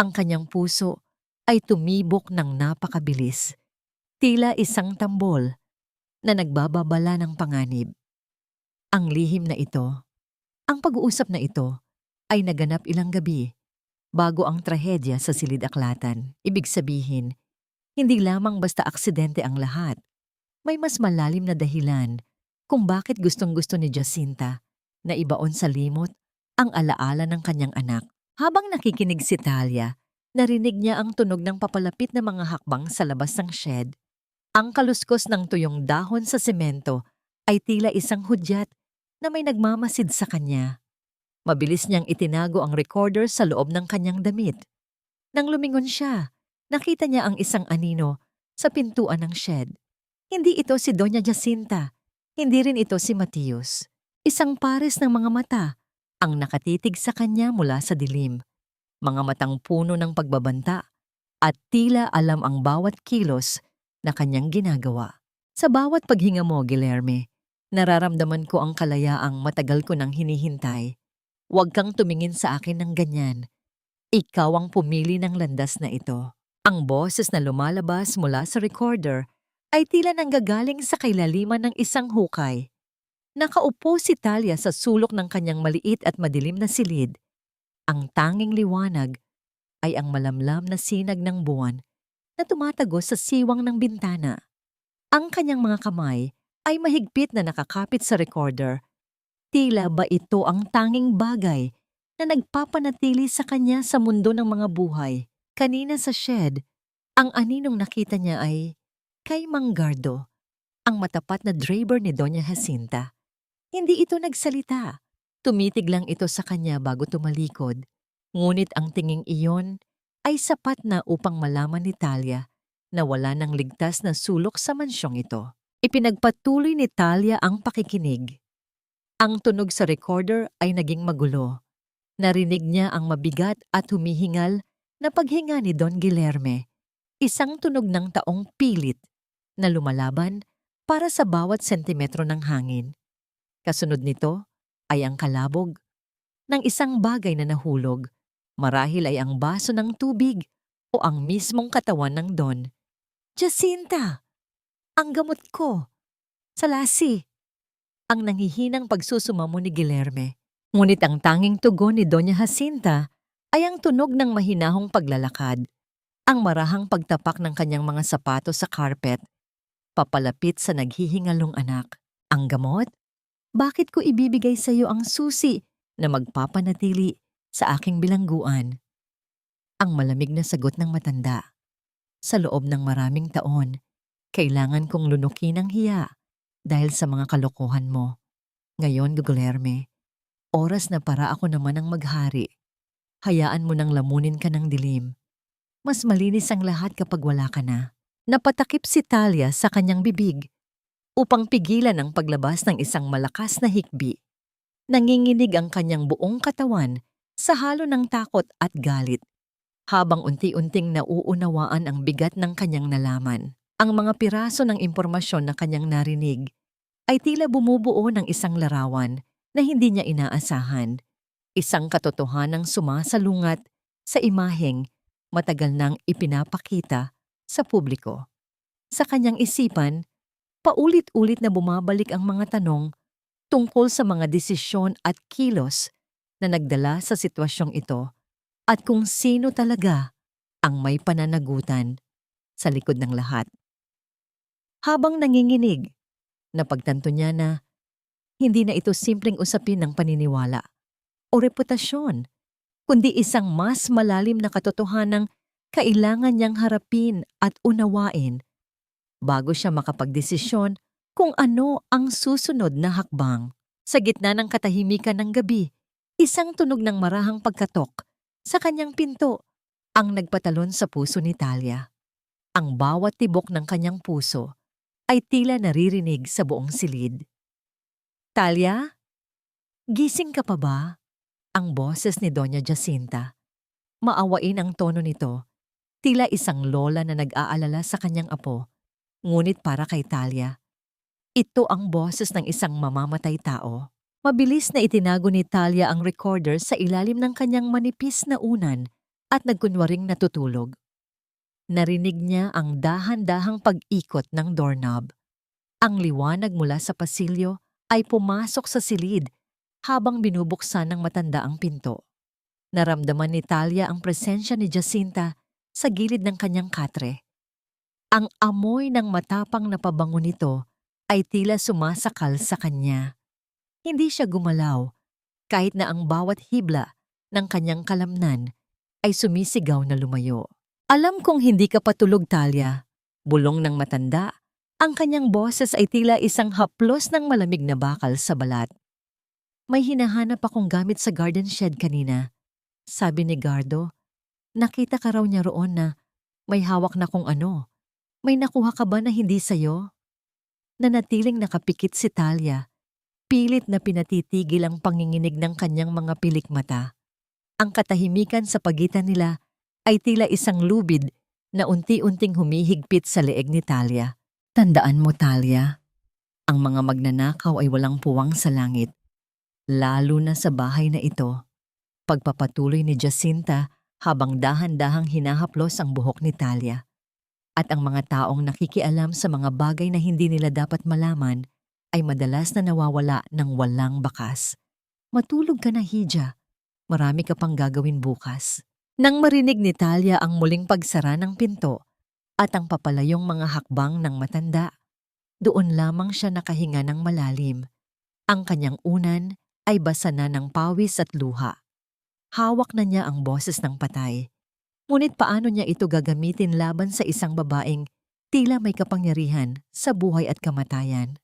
Ang kanyang puso ay tumibok ng napakabilis. Tila isang tambol na nagbababala ng panganib. Ang lihim na ito, ang pag-uusap na ito, ay naganap ilang gabi bago ang trahedya sa silid-aklatan. Ibig sabihin, hindi lamang basta aksidente ang lahat. May mas malalim na dahilan kung bakit gustong-gusto ni Jacinta na ibaon sa limot ang alaala ng kanyang anak. Habang nakikinig si Talia, narinig niya ang tunog ng papalapit na mga hakbang sa labas ng shed. Ang kaluskos ng tuyong dahon sa semento ay tila isang hudyat na may nagmamasid sa kanya. Mabilis niyang itinago ang recorder sa loob ng kanyang damit. Nang lumingon siya, nakita niya ang isang anino sa pintuan ng shed. Hindi ito si Doña Jacinta. Hindi rin ito si Mateus. Isang pares ng mga mata ang nakatitig sa kanya mula sa dilim. Mga matang puno ng pagbabanta at tila alam ang bawat kilos na kanyang ginagawa. Sa bawat paghinga mo, Guillermo, nararamdaman ko ang kalayaang matagal ko nang hinihintay. Huwag kang tumingin sa akin ng ganyan. Ikaw ang pumili ng landas na ito. Ang boses na lumalabas mula sa recorder ay tila nanggagaling sa kailaliman ng isang hukay. Nakaupo si Talia sa sulok ng kanyang maliit at madilim na silid. Ang tanging liwanag ay ang malamlam na sinag ng buwan na tumatagos sa siwang ng bintana. Ang kanyang mga kamay ay mahigpit na nakakapit sa recorder. Tila ba ito ang tanging bagay na nagpapanatili sa kanya sa mundo ng mga buhay? Kanina sa shed, ang aninong nakita niya ay kay Manggardo, ang matapat na driver ni Doña Jacinta. Hindi ito nagsalita. Tumitig lang ito sa kanya bago tumalikod. Ngunit ang tinging iyon ay sapat na upang malaman ni Talia na wala nang ligtas na sulok sa mansyong ito. Ipinagpatuloy ni Talia ang pakikinig. Ang tunog sa recorder ay naging magulo. Narinig niya ang mabigat at humihingal na paghinga ni Don Guilherme, isang tunog ng taong pilit na lumalaban para sa bawat sentimetro ng hangin. Kasunod nito ay ang kalabog ng isang bagay na nahulog. Marahil ay ang baso ng tubig o ang mismong katawan ng Don. "Jacinta! Ang gamot ko! Salasi!" Ang nanghihinang pagsusumamo ni Guilherme. Ngunit ang tanging tugon ni Doña Jacinta ay ang tunog ng mahinahong paglalakad, ang marahang pagtapak ng kanyang mga sapatos sa carpet, papalapit sa naghihingalong anak. "Ang gamot? Bakit ko ibibigay sa iyo ang susi na magpapanatili sa aking bilangguan?" Ang malamig na sagot ng matanda. "Sa loob ng maraming taon, kailangan kong lunukin ang hiya dahil sa mga kalokohan mo. Ngayon, Guilherme, oras na para ako naman ang maghari. Hayaan mo nang lamunin ka ng dilim. Mas malinis ang lahat kapag wala ka na." Napatakip si Talia sa kanyang bibig upang pigilan ang paglabas ng isang malakas na hikbi. Nanginginig ang kanyang buong katawan sa halo ng takot at galit, habang unti-unting nauunawaan ang bigat ng kanyang nalaman. Ang mga piraso ng impormasyon na kanyang narinig ay tila bumubuo ng isang larawan na hindi niya inaasahan. Isang katotohanang sumasalungat sa imaheng matagal nang ipinapakita sa publiko. Sa kanyang isipan, paulit-ulit na bumabalik ang mga tanong tungkol sa mga desisyon at kilos na nagdala sa sitwasyong ito at kung sino talaga ang may pananagutan sa likod ng lahat. Habang nanginginig, napagtanto niya na hindi na ito simpleng usapin ng paniniwala o reputasyon, kundi isang mas malalim na katotohanang kailangan niyang harapin at unawain bago siya makapagdesisyon kung ano ang susunod na hakbang. Sa gitna ng katahimikan ng gabi, isang tunog ng marahang pagkatok sa kanyang pinto ang nagpatalon sa puso ni Talia. Ang bawat tibok ng kanyang puso ay tila naririnig sa buong silid. "Talia? Gising ka pa ba?" Ang boses ni Doña Jacinta. Maawain ang tono nito, tila isang lola na nag-aalala sa kanyang apo. Ngunit para kay Talia, ito ang boses ng isang mamamatay tao. Mabilis na itinago ni Talia ang recorder sa ilalim ng kanyang manipis na unan at nagkunwaring natutulog. Narinig niya ang dahan-dahang pag-ikot ng doorknob. Ang liwanag mula sa pasilyo ay pumasok sa silid habang binubuksan ng matanda ang pinto. Naramdaman ni Talia ang presensya ni Jacinta sa gilid ng kanyang katre. Ang amoy ng matapang na pabango nito ay tila sumasakal sa kanya. Hindi siya gumalaw, kahit na ang bawat hibla ng kanyang kalamnan ay sumisigaw na lumayo. "Alam kong hindi ka patulog, Talia." Bulong ng matanda, ang kanyang boses ay tila isang haplos ng malamig na bakal sa balat. "May hinahanap akong gamit sa garden shed kanina," sabi ni Gardo. "Nakita ka raw niya roon na may hawak na kung ano. May nakuha ka ba na hindi sayo?" Nanatiling nakapikit si Talia, pilit na pinatitigil ang panginginig ng kanyang mga pilik mata. Ang katahimikan sa pagitan nila ay tila isang lubid na unti-unting humihigpit sa leeg ni Talia. "Tandaan mo, Talia, ang mga magnanakaw ay walang puwang sa langit, lalo na sa bahay na ito." Pagpapatuloy ni Jacinta habang dahan-dahang hinahaplos ang buhok ni Talia. At ang mga taong nakikialam sa mga bagay na hindi nila dapat malaman ay madalas na nawawala ng walang bakas. "Matulog ka na, Hija. Marami ka pang gagawin bukas." Nang marinig ni Talia ang muling pagsara ng pinto at ang papalayong mga hakbang ng matanda, doon lamang siya nakahinga ng malalim. Ang kanyang unan ay basa na ng pawis at luha. Hawak na niya ang boses ng patay. Ngunit paano niya ito gagamitin laban sa isang babaeng tila may kapangyarihan sa buhay at kamatayan?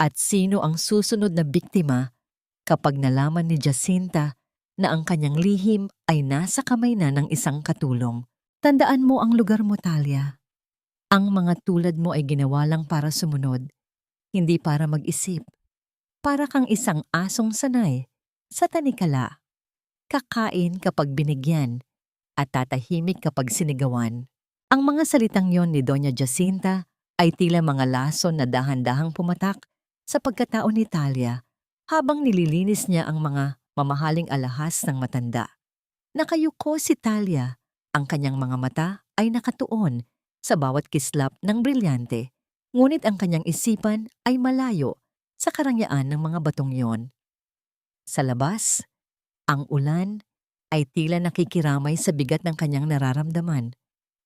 At sino ang susunod na biktima kapag nalaman ni Jacinta na ang kanyang lihim ay nasa kamay na ng isang katulong? Tandaan mo ang lugar mo, Talia. Ang mga tulad mo ay ginawa lang para sumunod, hindi para mag-isip. Para kang isang asong sanay sa tanikala. kakain kapag binigyan, at tatahimik kapag sinigawan. Ang mga salitang yon ni Doña Jacinta ay tila mga lason na dahan-dahang pumatak sa pagkatao ni Talia habang nililinis niya ang mga mamahaling alahas ng matanda. Nakayuko si Talia, ang kanyang mga mata ay nakatuon sa bawat kislap ng brilyante, ngunit ang kanyang isipan ay malayo sa karangyaan ng mga batong yon. Sa labas, ang ulan ay tila nakikiramay sa bigat ng kanyang nararamdaman.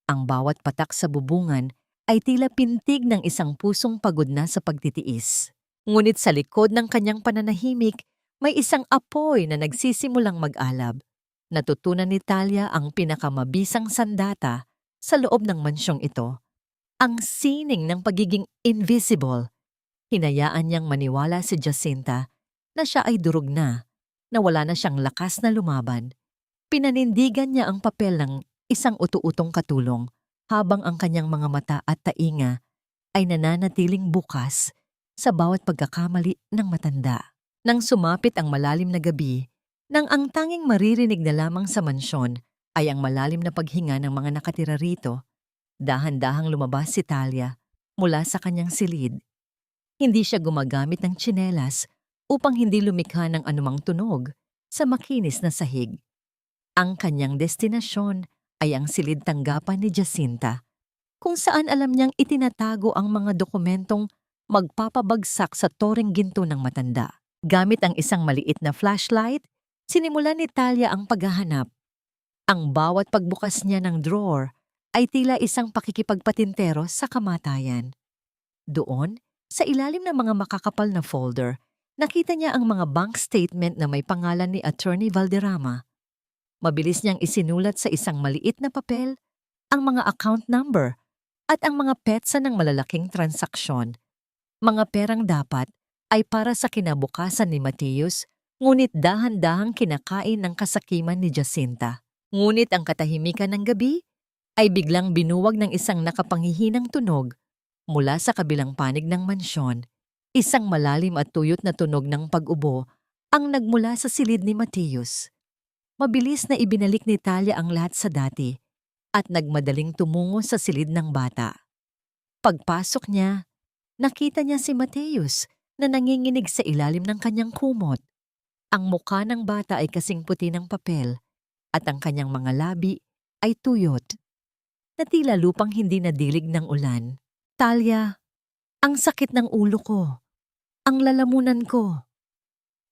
Ang bawat patak sa bubungan ay tila pintig ng isang pusong pagod na sa pagtitiis. Ngunit sa likod ng kanyang pananahimik, may isang apoy na nagsisimulang mag-alab. Natutunan ni Talia ang pinakamabisang sandata sa loob ng mansyong ito. Ang sining ng pagiging invisible. Hinayaan niyang maniwala si Jacinta na siya ay durog na wala na siyang lakas na lumaban. Pinanindigan niya ang papel ng isang utu-utong katulong habang ang kanyang mga mata at tainga ay nananatiling bukas sa bawat pagkakamali ng matanda. Nang sumapit ang malalim na gabi, nang ang tanging maririnig na lamang sa mansyon ay ang malalim na paghinga ng mga nakatira rito, dahan-dahang lumabas si Talia mula sa kanyang silid. Hindi siya gumagamit ng tsinelas upang hindi lumikha ng anumang tunog sa makinis na sahig. Ang kanyang destinasyon ay ang silid tanggapan ni Jacinta, kung saan alam niyang itinatago ang mga dokumentong magpapabagsak sa toreng ginto ng matanda. Gamit ang isang maliit na flashlight, sinimulan ni Talia ang paghahanap. Ang bawat pagbukas niya ng drawer ay tila isang pakikipagpatintero sa kamatayan. Doon, sa ilalim ng mga makakapal na folder, nakita niya ang mga bank statement na may pangalan ni Attorney Valderrama. Mabilis niyang isinulat sa isang maliit na papel ang mga account number at ang mga petsa ng malalaking transaksyon. Mga perang dapat ay para sa kinabukasan ni Mateus, ngunit dahan-dahang kinakain ng kasakiman ni Jacinta. Ngunit ang katahimikan ng gabi ay biglang binuwag ng isang nakapanghihinang tunog mula sa kabilang panig ng mansyon. Isang malalim at tuyot na tunog ng pag-ubo ang nagmula sa silid ni Mateus. Mabilis na ibinalik ni Talia ang lahat sa dati at nagmadaling tumungo sa silid ng bata. Pagpasok niya, nakita niya si Mateus na nanginginig sa ilalim ng kanyang kumot. Ang mukha ng bata ay kasing puti ng papel at ang kanyang mga labi ay tuyot na tila lupang hindi nadilig ng ulan. Talia, ang sakit ng ulo ko, ang lalamunan ko.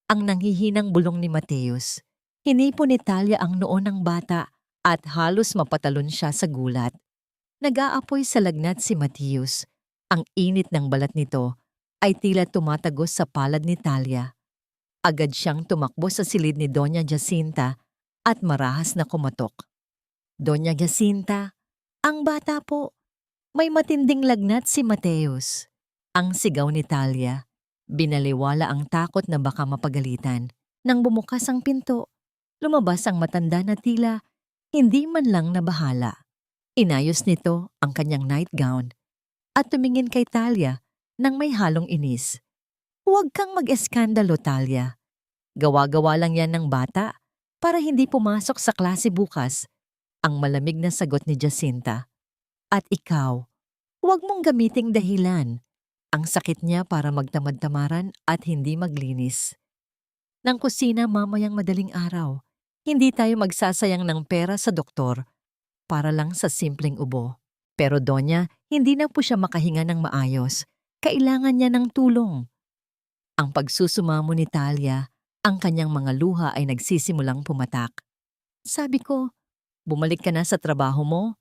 Ang nanghihinang bulong ni Mateus. Hinipon ni Talia ang noo ng bata at halos mapatalon siya sa gulat. Nag-aapoy sa lagnat si Mateus. Ang init ng balat nito ay tila tumatagos sa palad ni Talia. Agad siyang tumakbo sa silid ni Doña Jacinta at marahas na kumatok. Doña Jacinta, ang bata po. May matinding lagnat si Mateus. Ang sigaw ni Talia. Binaliwala ang takot na baka mapagalitan. Nang bumukas ang pinto, lumabas ang matanda na tila hindi man lang nabahala. Inayos nito ang kanyang nightgown at tumingin kay Talia nang may halong inis. Huwag kang mag-eskandalo, Talia. Gawa-gawa lang yan ng bata para hindi pumasok sa klase bukas, ang malamig na sagot ni Jacinta. At ikaw, huwag mong gamiting dahilan. Ang sakit niya para magtamad-tamaran at hindi maglinis. Nang kusina mamayang madaling araw, hindi tayo magsasayang ng pera sa doktor para lang sa simpleng ubo. Pero Donya, hindi na po siya makahinga ng maayos. Kailangan niya ng tulong. Ang pagsusumamo ni Talia, ang kanyang mga luha ay nagsisimulang pumatak. Sabi ko, bumalik ka na sa trabaho mo?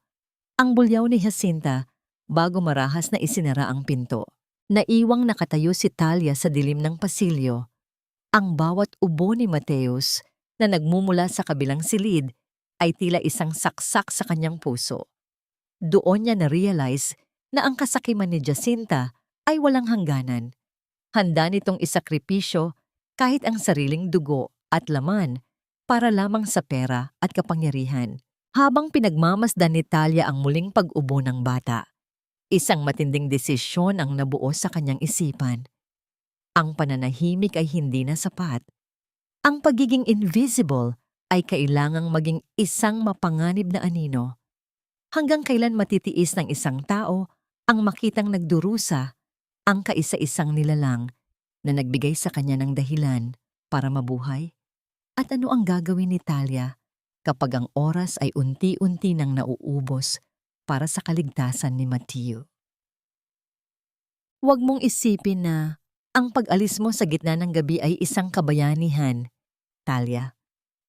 Ang bulyaw ni Jacinta bago marahas na isinara ang pinto. Naiwang nakatayo si Talia sa dilim ng pasilyo. Ang bawat ubo ni Mateus na nagmumula sa kabilang silid ay tila isang saksak sa kanyang puso. Doon niya na-realize na ang kasakiman ni Jacinta ay walang hangganan. Handa nitong isakripisyo kahit ang sariling dugo at laman para lamang sa pera at kapangyarihan. Habang pinagmamasdan ni Talia ang muling pag-ubo ng bata, isang matinding desisyon ang nabuo sa kanyang isipan. Ang pananahimik ay hindi na sapat. Ang pagiging invisible ay kailangang maging isang mapanganib na anino. Hanggang kailan matitiis ng isang tao ang makitang nagdurusa ang kaisa-isang nilalang na nagbigay sa kanya ng dahilan para mabuhay? At ano ang gagawin ni Talia kapag ang oras ay unti-unti nang nauubos para sa kaligtasan ni Matthew? Huwag mong isipin na ang pag-alis mo sa gitna ng gabi ay isang kabayanihan, Talia.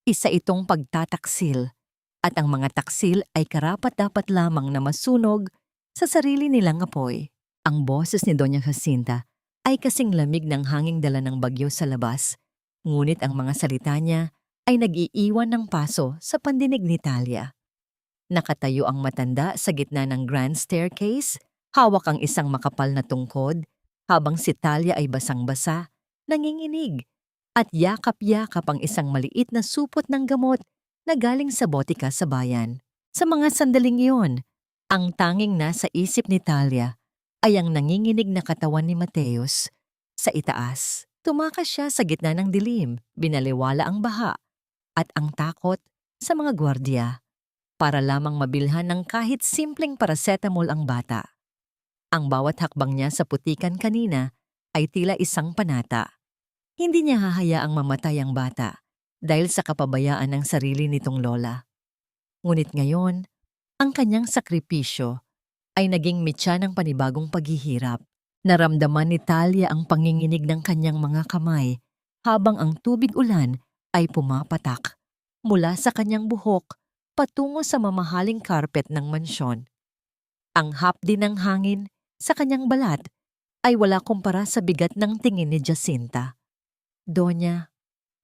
Isa itong pagtataksil, at ang mga taksil ay karapat-dapat lamang na masunog sa sarili nilang apoy. Ang boses ni Doña Jacinta ay kasing lamig ng hanging dala ng bagyo sa labas, ngunit ang mga salita niya ay nag-iiwan ng paso sa pandinig ni Talia. Nakatayo ang matanda sa gitna ng grand staircase, hawak ang isang makapal na tungkod, habang si Talia ay basang-basa, nanginginig, at yakap-yakap ang isang maliit na supot ng gamot na galing sa botika sa bayan. Sa mga sandaling iyon, ang tanging nasa isip ni Talia ay ang nanginginig na katawan ni Mateus. Sa itaas, tumakas siya sa gitna ng dilim, binaliwala ang baha, at ang takot sa mga gwardiya, para lamang mabilhan ng kahit simpleng paracetamol ang bata. Ang bawat hakbang niya sa putikan kanina ay tila isang panata. Hindi niya hahayaang mamatay ang bata dahil sa kapabayaan ng sarili nitong lola. Ngunit ngayon, ang kanyang sakripisyo ay naging mitya ng panibagong paghihirap. Naramdaman ni Talia ang panginginig ng kanyang mga kamay habang ang tubig ulan ay pumapatak mula sa kanyang buhok patungo sa mamahaling karpet ng mansyon. Ang hapdi ng hangin sa kanyang balat ay wala kumpara sa bigat ng tingin ni Jacinta. Donya,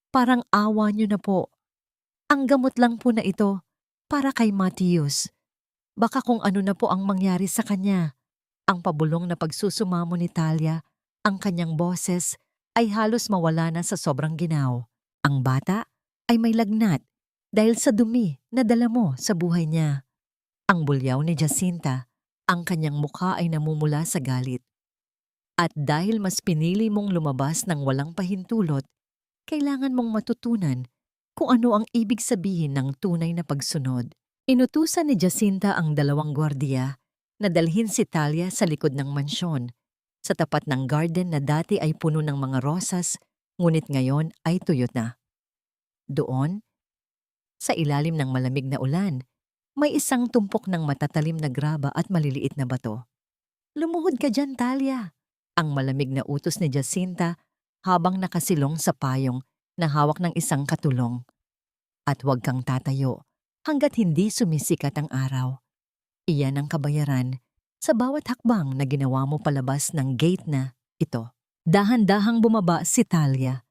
parang awa niyo na po. Ang gamot lang po na ito para kay Mateus. Baka kung ano na po ang mangyari sa kanya. Ang pabulong na pagsusumamo ni Talia, ang kanyang boses ay halos mawala na sa sobrang ginaw. Ang bata ay may lagnat dahil sa dumi na dala mo sa buhay niya. Ang bulyaw ni Jacinta, ang kanyang mukha ay namumula sa galit. At dahil mas pinili mong lumabas ng walang pahintulot, kailangan mong matutunan kung ano ang ibig sabihin ng tunay na pagsunod. Inutusan ni Jacinta ang 2 gwardiya na dalhin si Talia sa likod ng mansyon, sa tapat ng garden na dati ay puno ng mga rosas, ngunit ngayon ay tuyot na. Doon, sa ilalim ng malamig na ulan, may isang tumpok ng matatalim na graba at maliliit na bato. Lumuhod ka dyan, Talia, ang malamig na utos ni Jacinta habang nakasilong sa payong na hawak ng isang katulong. At huwag kang tatayo hanggat hindi sumisikat ang araw. Iyan ang kabayaran sa bawat hakbang na ginawa mo palabas ng gate na ito. Dahan-dahang bumaba si Talia.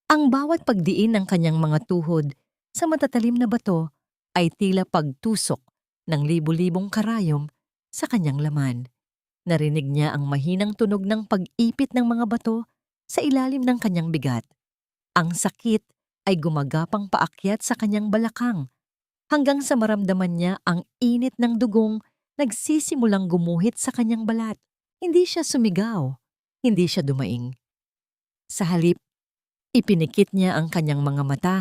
Ang bawat pagdiin ng kanyang mga tuhod sa matatalim na bato ay tila pagtusok ng libu-libong karayom sa kanyang laman. Narinig niya ang mahinang tunog ng pag-ipit ng mga bato sa ilalim ng kanyang bigat. Ang sakit ay gumagapang paakyat sa kanyang balakang hanggang sa maramdaman niya ang init ng dugong nagsisimulang gumuhit sa kanyang balat. Hindi siya sumigaw, hindi siya dumaing. Sa halip, ipinikit niya ang kanyang mga mata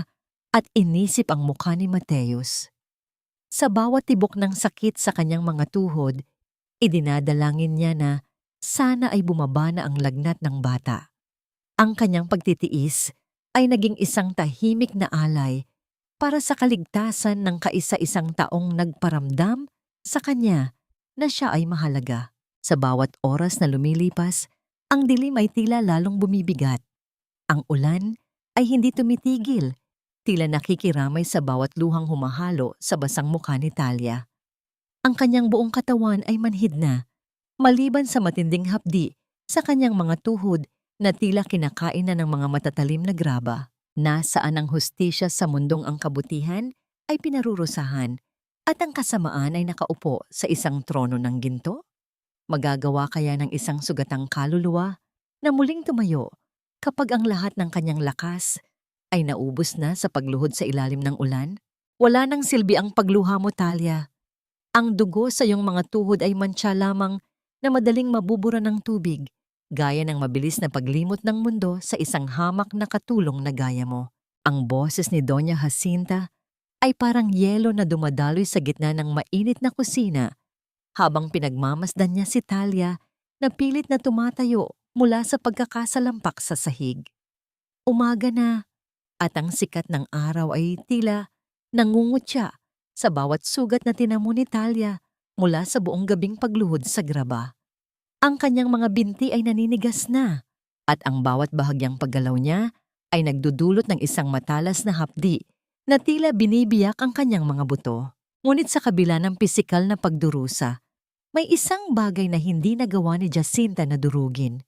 at inisip ang mukha ni Mateus. Sa bawat tibok ng sakit sa kanyang mga tuhod, idinadalangin niya na sana ay bumaba na ang lagnat ng bata. Ang kanyang pagtitiis ay naging isang tahimik na alay para sa kaligtasan ng kaisa-isang taong nagparamdam sa kanya na siya ay mahalaga. Sa bawat oras na lumilipas, ang dilim ay tila lalong bumibigat. Ang ulan ay hindi tumitigil, tila nakikiramay sa bawat luhang humahalo sa basang mukha ni Talia. Ang kanyang buong katawan ay manhid na, maliban sa matinding hapdi sa kanyang mga tuhod na tila kinakain na ng mga matatalim na graba. Nasaan ang hustisya sa mundong ang kabutihan ay pinarurusahan at ang kasamaan ay nakaupo sa isang trono ng ginto? Magagawa kaya ng isang sugatang kaluluwa na muling tumayo kapag ang lahat ng kanyang lakas ay naubos na sa pagluhod sa ilalim ng ulan? Wala nang silbi ang pagluha mo, Talia. Ang dugo sa iyong mga tuhod ay mantsa lamang na madaling mabubura ng tubig, gaya ng mabilis na paglimot ng mundo sa isang hamak na katulong na gaya mo. Ang boses ni Doña Jacinta ay parang yelo na dumadaloy sa gitna ng mainit na kusina habang pinagmamasdan niya si Talia na pilit na tumatayo mula sa pagkakasalampak sa sahig. Umaga na at ang sikat ng araw ay tila nangungutya sa bawat sugat na tinamo ni Talia mula sa buong gabing pagluhod sa graba. Ang kanyang mga binti ay naninigas na at ang bawat bahagyang paggalaw niya ay nagdudulot ng isang matalas na hapdi na tila binibiyak ang kanyang mga buto. Ngunit sa kabila ng pisikal na pagdurusa, may isang bagay na hindi nagawa ni Jacinta na durugin,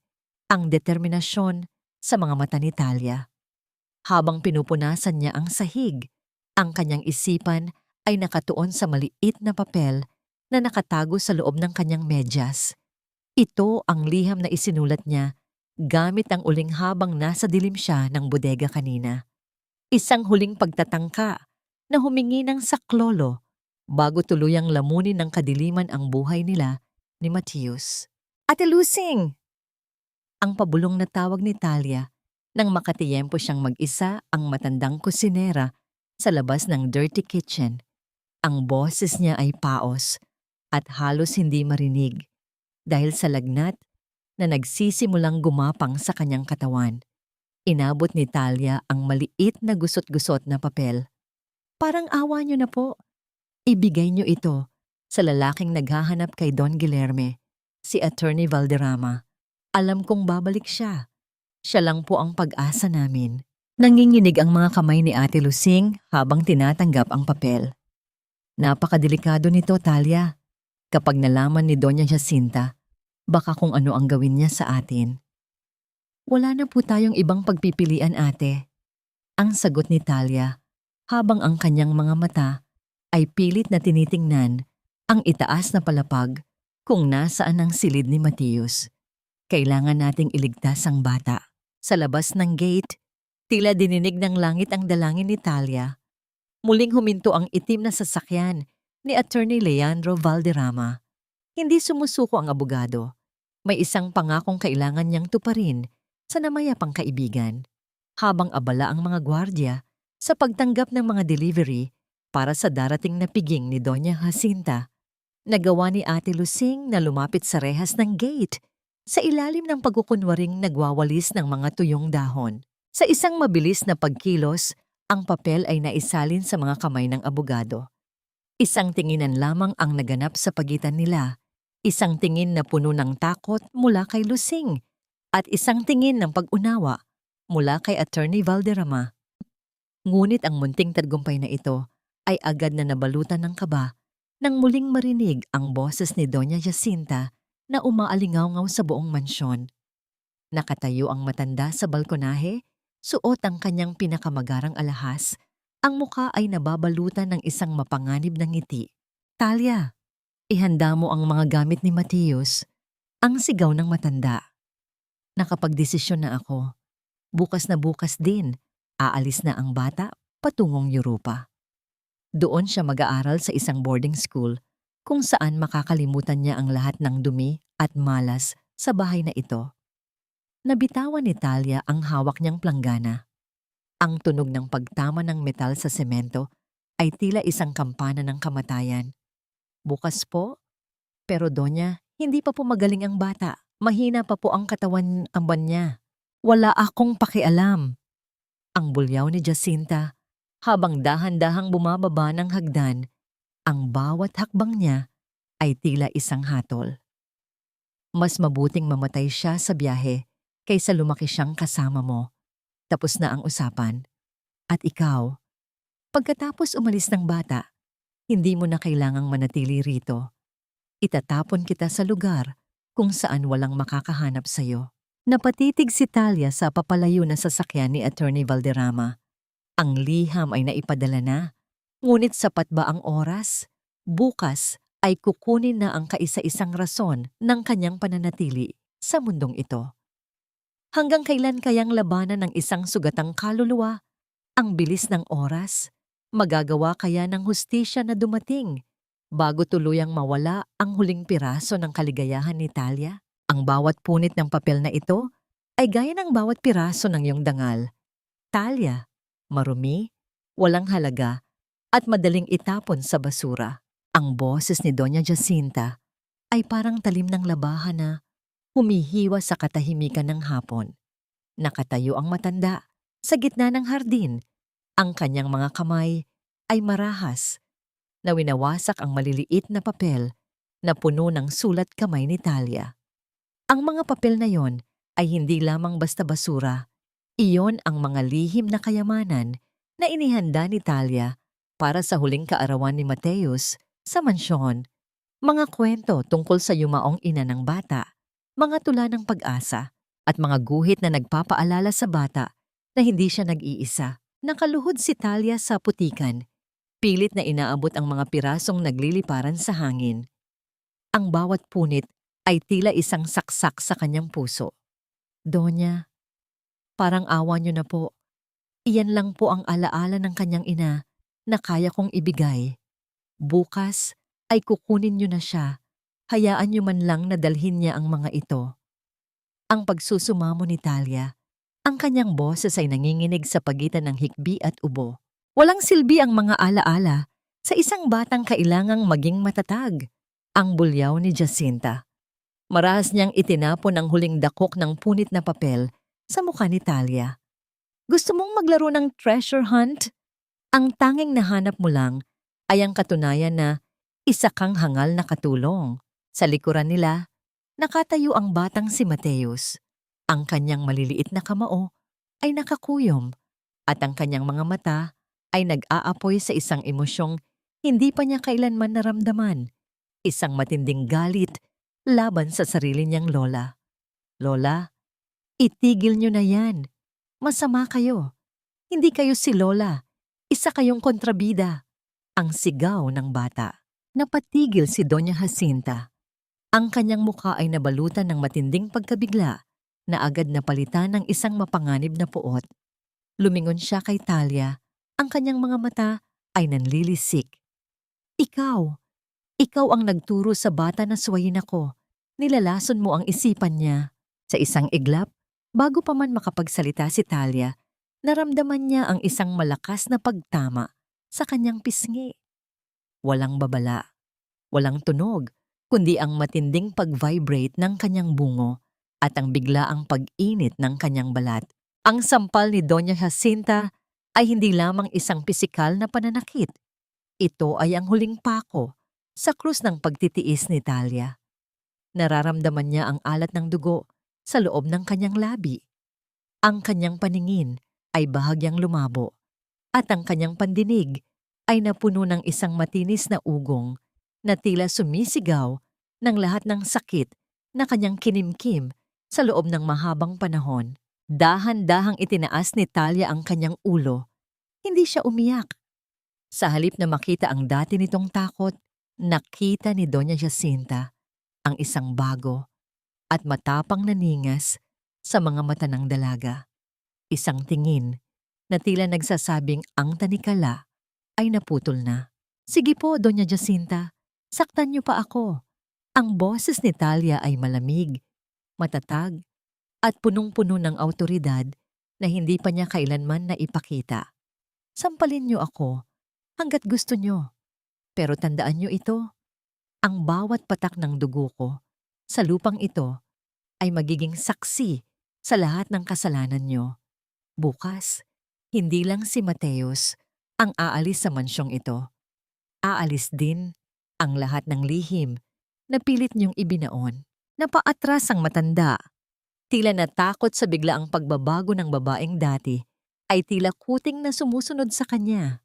ang determinasyon sa mga mata ni Talia. Habang pinupunasan niya ang sahig, ang kanyang isipan ay nakatuon sa maliit na papel na nakatago sa loob ng kanyang medyas. Ito ang liham na isinulat niya gamit ang uling habang nasa dilim siya ng bodega kanina. Isang huling pagtatangka na humingi ng saklolo bago tuluyang lamunin ng kadiliman ang buhay nila ni Mateus. Ate Lusing! Ang pabulong na tawag ni Talia nang makatiyempo siyang mag-isa ang matandang kusinera sa labas ng dirty kitchen. Ang boses niya ay paos at halos hindi marinig dahil sa lagnat na nagsisimulang gumapang sa kanyang katawan. Inabot ni Talia ang maliit na gusot-gusot na papel. Parang awa niyo na po. Ibigay niyo ito sa lalaking naghahanap kay Don Guilherme, si Attorney Valderrama. Alam kong babalik siya. Siya lang po ang pag-asa namin. Nanginginig ang mga kamay ni Ate Lusing habang tinatanggap ang papel. Napakadelikado nito, Talia. Kapag nalaman ni Doña Jacinta, baka kung ano ang gawin niya sa atin. Wala na po tayong ibang pagpipilian, ate. Ang sagot ni Talia habang ang kanyang mga mata ay pilit na tinitingnan ang itaas na palapag kung nasaan ang silid ni Mateus. Kailangan nating iligtas ang bata. Sa labas ng gate, tila dininig ng langit ang dalangin ni Talia. Muling huminto ang itim na sasakyan ni Attorney Leandro Valderrama. Hindi sumusuko ang abogado. May isang pangakong kailangan niyang tuparin sa namayapang kaibigan, habang abala ang mga gwardya sa pagtanggap ng mga delivery para sa darating na piging ni Doña Jacinta. Nagawa ni Ate Lusing na lumapit sa rehas ng gate sa ilalim ng pagkukunwaring nagwawalis ng mga tuyong dahon. Sa isang mabilis na pagkilos, ang papel ay naisalin sa mga kamay ng abogado. Isang tinginan lamang ang naganap sa pagitan nila. Isang tingin na puno ng takot mula kay Lusing at isang tingin ng pag-unawa mula kay Attorney Valderrama. Ngunit ang munting tagumpay na ito ay agad na nabalutan ng kaba nang muling marinig ang boses ni Doña Jacinta na umaalingaw-ngaw sa buong mansyon. Nakatayo ang matanda sa balkonahe, suot ang kanyang pinakamagarang alahas. Ang muka ay nababalutan ng isang mapanganib na ngiti. Talia, ihanda mo ang mga gamit ni Mateus. Ang sigaw ng matanda. Nakapagdesisyon na ako. Bukas na bukas din, aalis na ang bata patungong Europa. Doon siya mag-aaral sa isang boarding school kung saan makakalimutan niya ang lahat ng dumi at malas sa bahay na ito. Nabitawan ni Talia ang hawak niyang planggana. Ang tunog ng pagtama ng metal sa semento ay tila isang kampana ng kamatayan. Bukas po, pero Donya, hindi pa po magaling ang bata. Mahina pa po ang katawan niya. Wala akong pakialam. Ang bulyaw ni Jacinta habang dahan-dahang bumababa ng hagdan, ang bawat hakbang niya ay tila isang hatol. Mas mabuting mamatay siya sa biyahe kaysa lumaki siyang kasama mo. Tapos na ang usapan. At ikaw, pagkatapos umalis ng bata, hindi mo na kailangang manatili rito. Itatapon kita sa lugar kung saan walang makakahanap sa'yo. Napatitig si Talia sa papalayo na sasakyan ni Attorney Valderrama. Ang liham ay naipadala na, ngunit sapat ba ang oras? Bukas ay kukunin na ang kaisa-isang rason ng kanyang pananatili sa mundong ito. Hanggang kailan kayang labanan ng isang sugatang kaluluwa? Ang bilis ng oras, magagawa kaya ng hustisya na dumating bago tuluyang mawala ang huling piraso ng kaligayahan ni Talia? Ang bawat punit ng papel na ito ay gaya ng bawat piraso ng iyong dangal. Talia, Marumi, walang halaga, at madaling itapon sa basura. Ang boses ni Doña Jacinta ay parang talim ng labahan na humihiwa sa katahimikan ng hapon. Nakatayo ang matanda sa gitna ng hardin. Ang kanyang mga kamay ay marahas na winawasak ang maliliit na papel na puno ng sulat kamay ni Talia. Ang mga papel na yon ay hindi lamang basta basura. Iyon ang mga lihim na kayamanan na inihanda ni Talia para sa huling kaarawan ni Mateus sa mansyon. Mga kwento tungkol sa yumaong ina ng bata, mga tula ng pag-asa, at mga guhit na nagpapaalala sa bata na hindi siya nag-iisa. Nakaluhod si Talia sa putikan, pilit na inaabot ang mga pirasong nagliliparan sa hangin. Ang bawat punit ay tila isang saksak sa kanyang puso. Donya, parang awa niyo na po. Iyan lang po ang alaala ng kanyang ina na kaya kong ibigay. Bukas ay kukunin niyo na siya. Hayaan niyo man lang na dalhin niya ang mga ito. Ang pagsusumamo ni Talia, ang kanyang boses ay nanginginig sa pagitan ng hikbi at ubo. Walang silbi ang mga alaala sa isang batang kailangang maging matatag. Ang bulyaw ni Jacinta. Marahas niyang itinapon ang huling dakok ng punit na papel sa mukha ni Talia. Gusto mong maglaro ng treasure hunt? Ang tanging nahanap mo lang ay ang katunayan na isa kang hangal na katulong. Sa likuran nila, nakatayo ang batang si Mateus. Ang kanyang maliliit na kamao ay nakakuyom at ang kanyang mga mata ay nag-aapoy sa isang emosyong hindi pa niya kailanman naramdaman. Isang matinding galit laban sa sarili niyang lola. Lola, itigil niyo na yan. Masama kayo. Hindi kayo si Lola. Isa kayong kontrabida. Ang sigaw ng bata. Napatigil si Doña Jacinta. Ang kanyang mukha ay nabalutan ng matinding pagkabigla na agad napalitan ng isang mapanganib na puot. Lumingon siya kay Talia. Ang kanyang mga mata ay nanlilisik. Ikaw ang nagturo sa bata na suwayin ako. Nilalason mo ang isipan niya. Sa isang iglap, bago pa man makapagsalita si Talia, naramdaman niya ang isang malakas na pagtama sa kanyang pisngi. Walang babala, walang tunog, kundi ang matinding pag-vibrate ng kanyang bungo at ang biglaang pag-init ng kanyang balat. Ang sampal ni Doña Jacinta ay hindi lamang isang pisikal na pananakit. Ito ay ang huling pako sa krus ng pagtitiis ni Talia. Nararamdaman niya ang alat ng dugo sa loob ng kanyang labi. Ang kanyang paningin ay bahagyang lumabo at ang kanyang pandinig ay napuno ng isang matinis na ugong na tila sumisigaw ng lahat ng sakit na kanyang kinimkim sa loob ng mahabang panahon. Dahan-dahang itinaas ni Talia ang kanyang ulo. Hindi siya umiyak. Sa halip na makita ang dati nitong takot, nakita ni Doña Jacinta ang isang bago at matapang na ningas sa mga mata ng dalaga. Isang tingin na tila nagsasabing ang tanikala ay naputol na. Sige po, Doña Jacinta, saktan niyo pa ako. Ang boses ni Talia ay malamig, matatag, at punong-puno ng awtoridad na hindi pa niya kailanman naipakita. Sampalin niyo ako hanggat gusto niyo. Pero tandaan niyo ito, ang bawat patak ng dugo ko sa lupang ito ay magiging saksi sa lahat ng kasalanan niyo. Bukas, hindi lang si Mateus ang aalis sa mansyong ito. Aalis din ang lahat ng lihim na pilit niyong ibinaon. Napaatras ang matanda. Tila natakot sa biglaang pagbabago ng babaeng dati ay tila kuting na sumusunod sa kanya.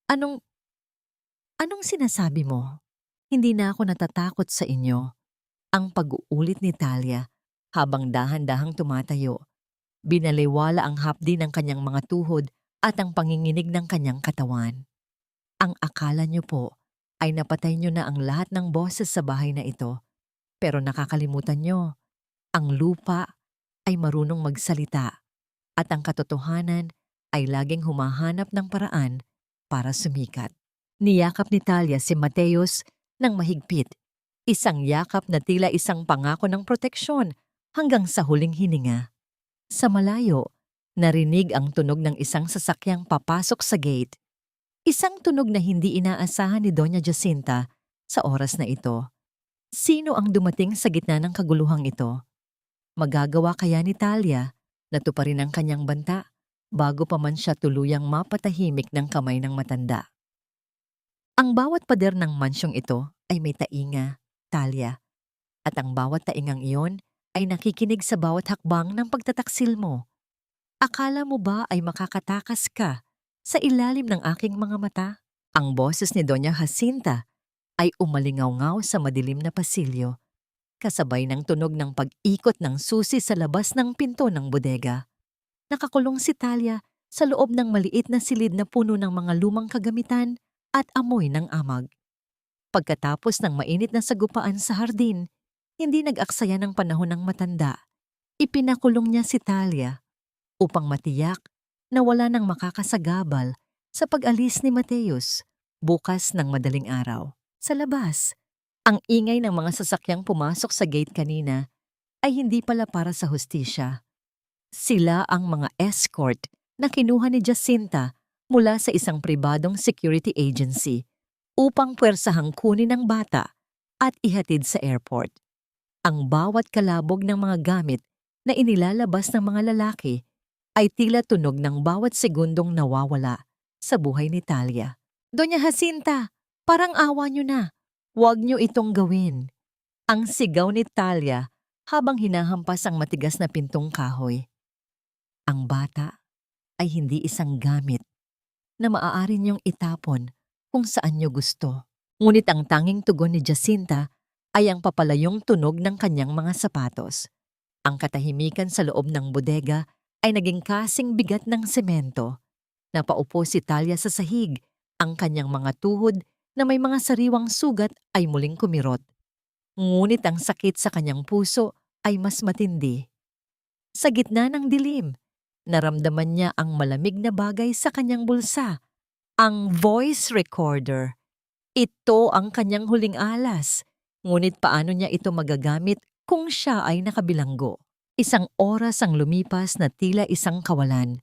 Anong sinasabi mo? Hindi na ako natatakot sa inyo. Ang pag-uulit ni Talia habang dahan-dahang tumatayo. Binaliwala ang hapdi ng kanyang mga tuhod at ang panginginig ng kanyang katawan. Ang akala niyo po ay napatay niyo na ang lahat ng boses sa bahay na ito. Pero nakakalimutan niyo, ang lupa ay marunong magsalita at ang katotohanan ay laging humahanap ng paraan para sumikat. Niyakap ni Talia si Mateus ng mahigpit. Isang yakap na tila isang pangako ng proteksyon hanggang sa huling hininga. Sa malayo, Narinig ang tunog ng isang sasakyang papasok sa gate. Isang tunog na hindi inaasahan ni Doña Jacinta sa oras na ito. Sino ang dumating sa gitna ng kaguluhang ito? Magagawa kaya ni Talia na tuparin ang kanyang banta bago pa man siya tuluyang mapatahimik ng kamay ng matanda? Ang bawat pader ng mansyong ito ay may tainga, Talia, at ang bawat taingang iyon ay nakikinig sa bawat hakbang ng pagtataksil mo. Akala mo ba ay makakatakas ka sa ilalim ng aking mga mata? Ang boses ni Doña Jacinta ay umalingaw-ngaw sa madilim na pasilyo, kasabay ng tunog ng pag-ikot ng susi sa labas ng pinto ng bodega. Nakakulong si Talia sa loob ng maliit na silid na puno ng mga lumang kagamitan at amoy ng amag. Pagkatapos ng mainit na sagupaan sa hardin, hindi nag-aksaya ng panahon ng matanda. Ipinakulong niya si Talia upang matiyak na wala nang makakasagabal sa pag-alis ni Mateus bukas ng madaling araw. Sa labas, ang ingay ng mga sasakyang pumasok sa gate kanina ay hindi pala para sa hustisya. Sila ang mga escort na kinuha ni Jacinta mula sa isang pribadong security agency upang puwersahang kunin ang bata at ihatid sa airport. Ang bawat kalabog ng mga gamit na inilalabas ng mga lalaki ay tila tunog ng bawat segundong nawawala sa buhay ni Talia. Doña Jacinta, parang awa niyo na. Huwag niyo itong gawin. Ang sigaw ni Talia habang hinahampas ang matigas na pintong kahoy. Ang bata ay hindi isang gamit na maaari niyong itapon kung saan niyo gusto. Ngunit ang tanging tugon ni Jacinta ay ang papalayong tunog ng kanyang mga sapatos. Ang katahimikan sa loob ng bodega ay naging kasing bigat ng semento. Napaupo si Talia sa sahig, ang kanyang mga tuhod na may mga sariwang sugat ay muling kumirot. Ngunit ang sakit sa kanyang puso ay mas matindi. Sa gitna ng dilim, naramdaman niya ang malamig na bagay sa kanyang bulsa, ang voice recorder. Ito ang kanyang huling alas, ngunit paano niya ito magagamit kung siya ay nakabilanggo? Isang oras ang lumipas na tila isang kawalan.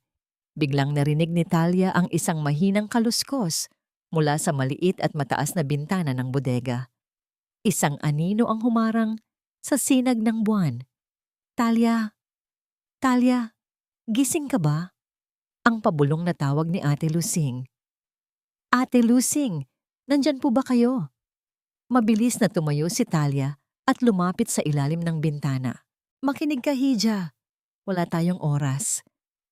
Biglang narinig ni Talia ang isang mahinang kaluskos mula sa maliit at mataas na bintana ng bodega. Isang anino ang humarang sa sinag ng buwan. Talia, Talia, gising ka ba? Ang pabulong na tawag ni Ate Lusing. Ate Lusing, nandyan po ba kayo? Mabilis na tumayo si Talia at lumapit sa ilalim ng bintana. Makinig ka, Hija. Wala tayong oras.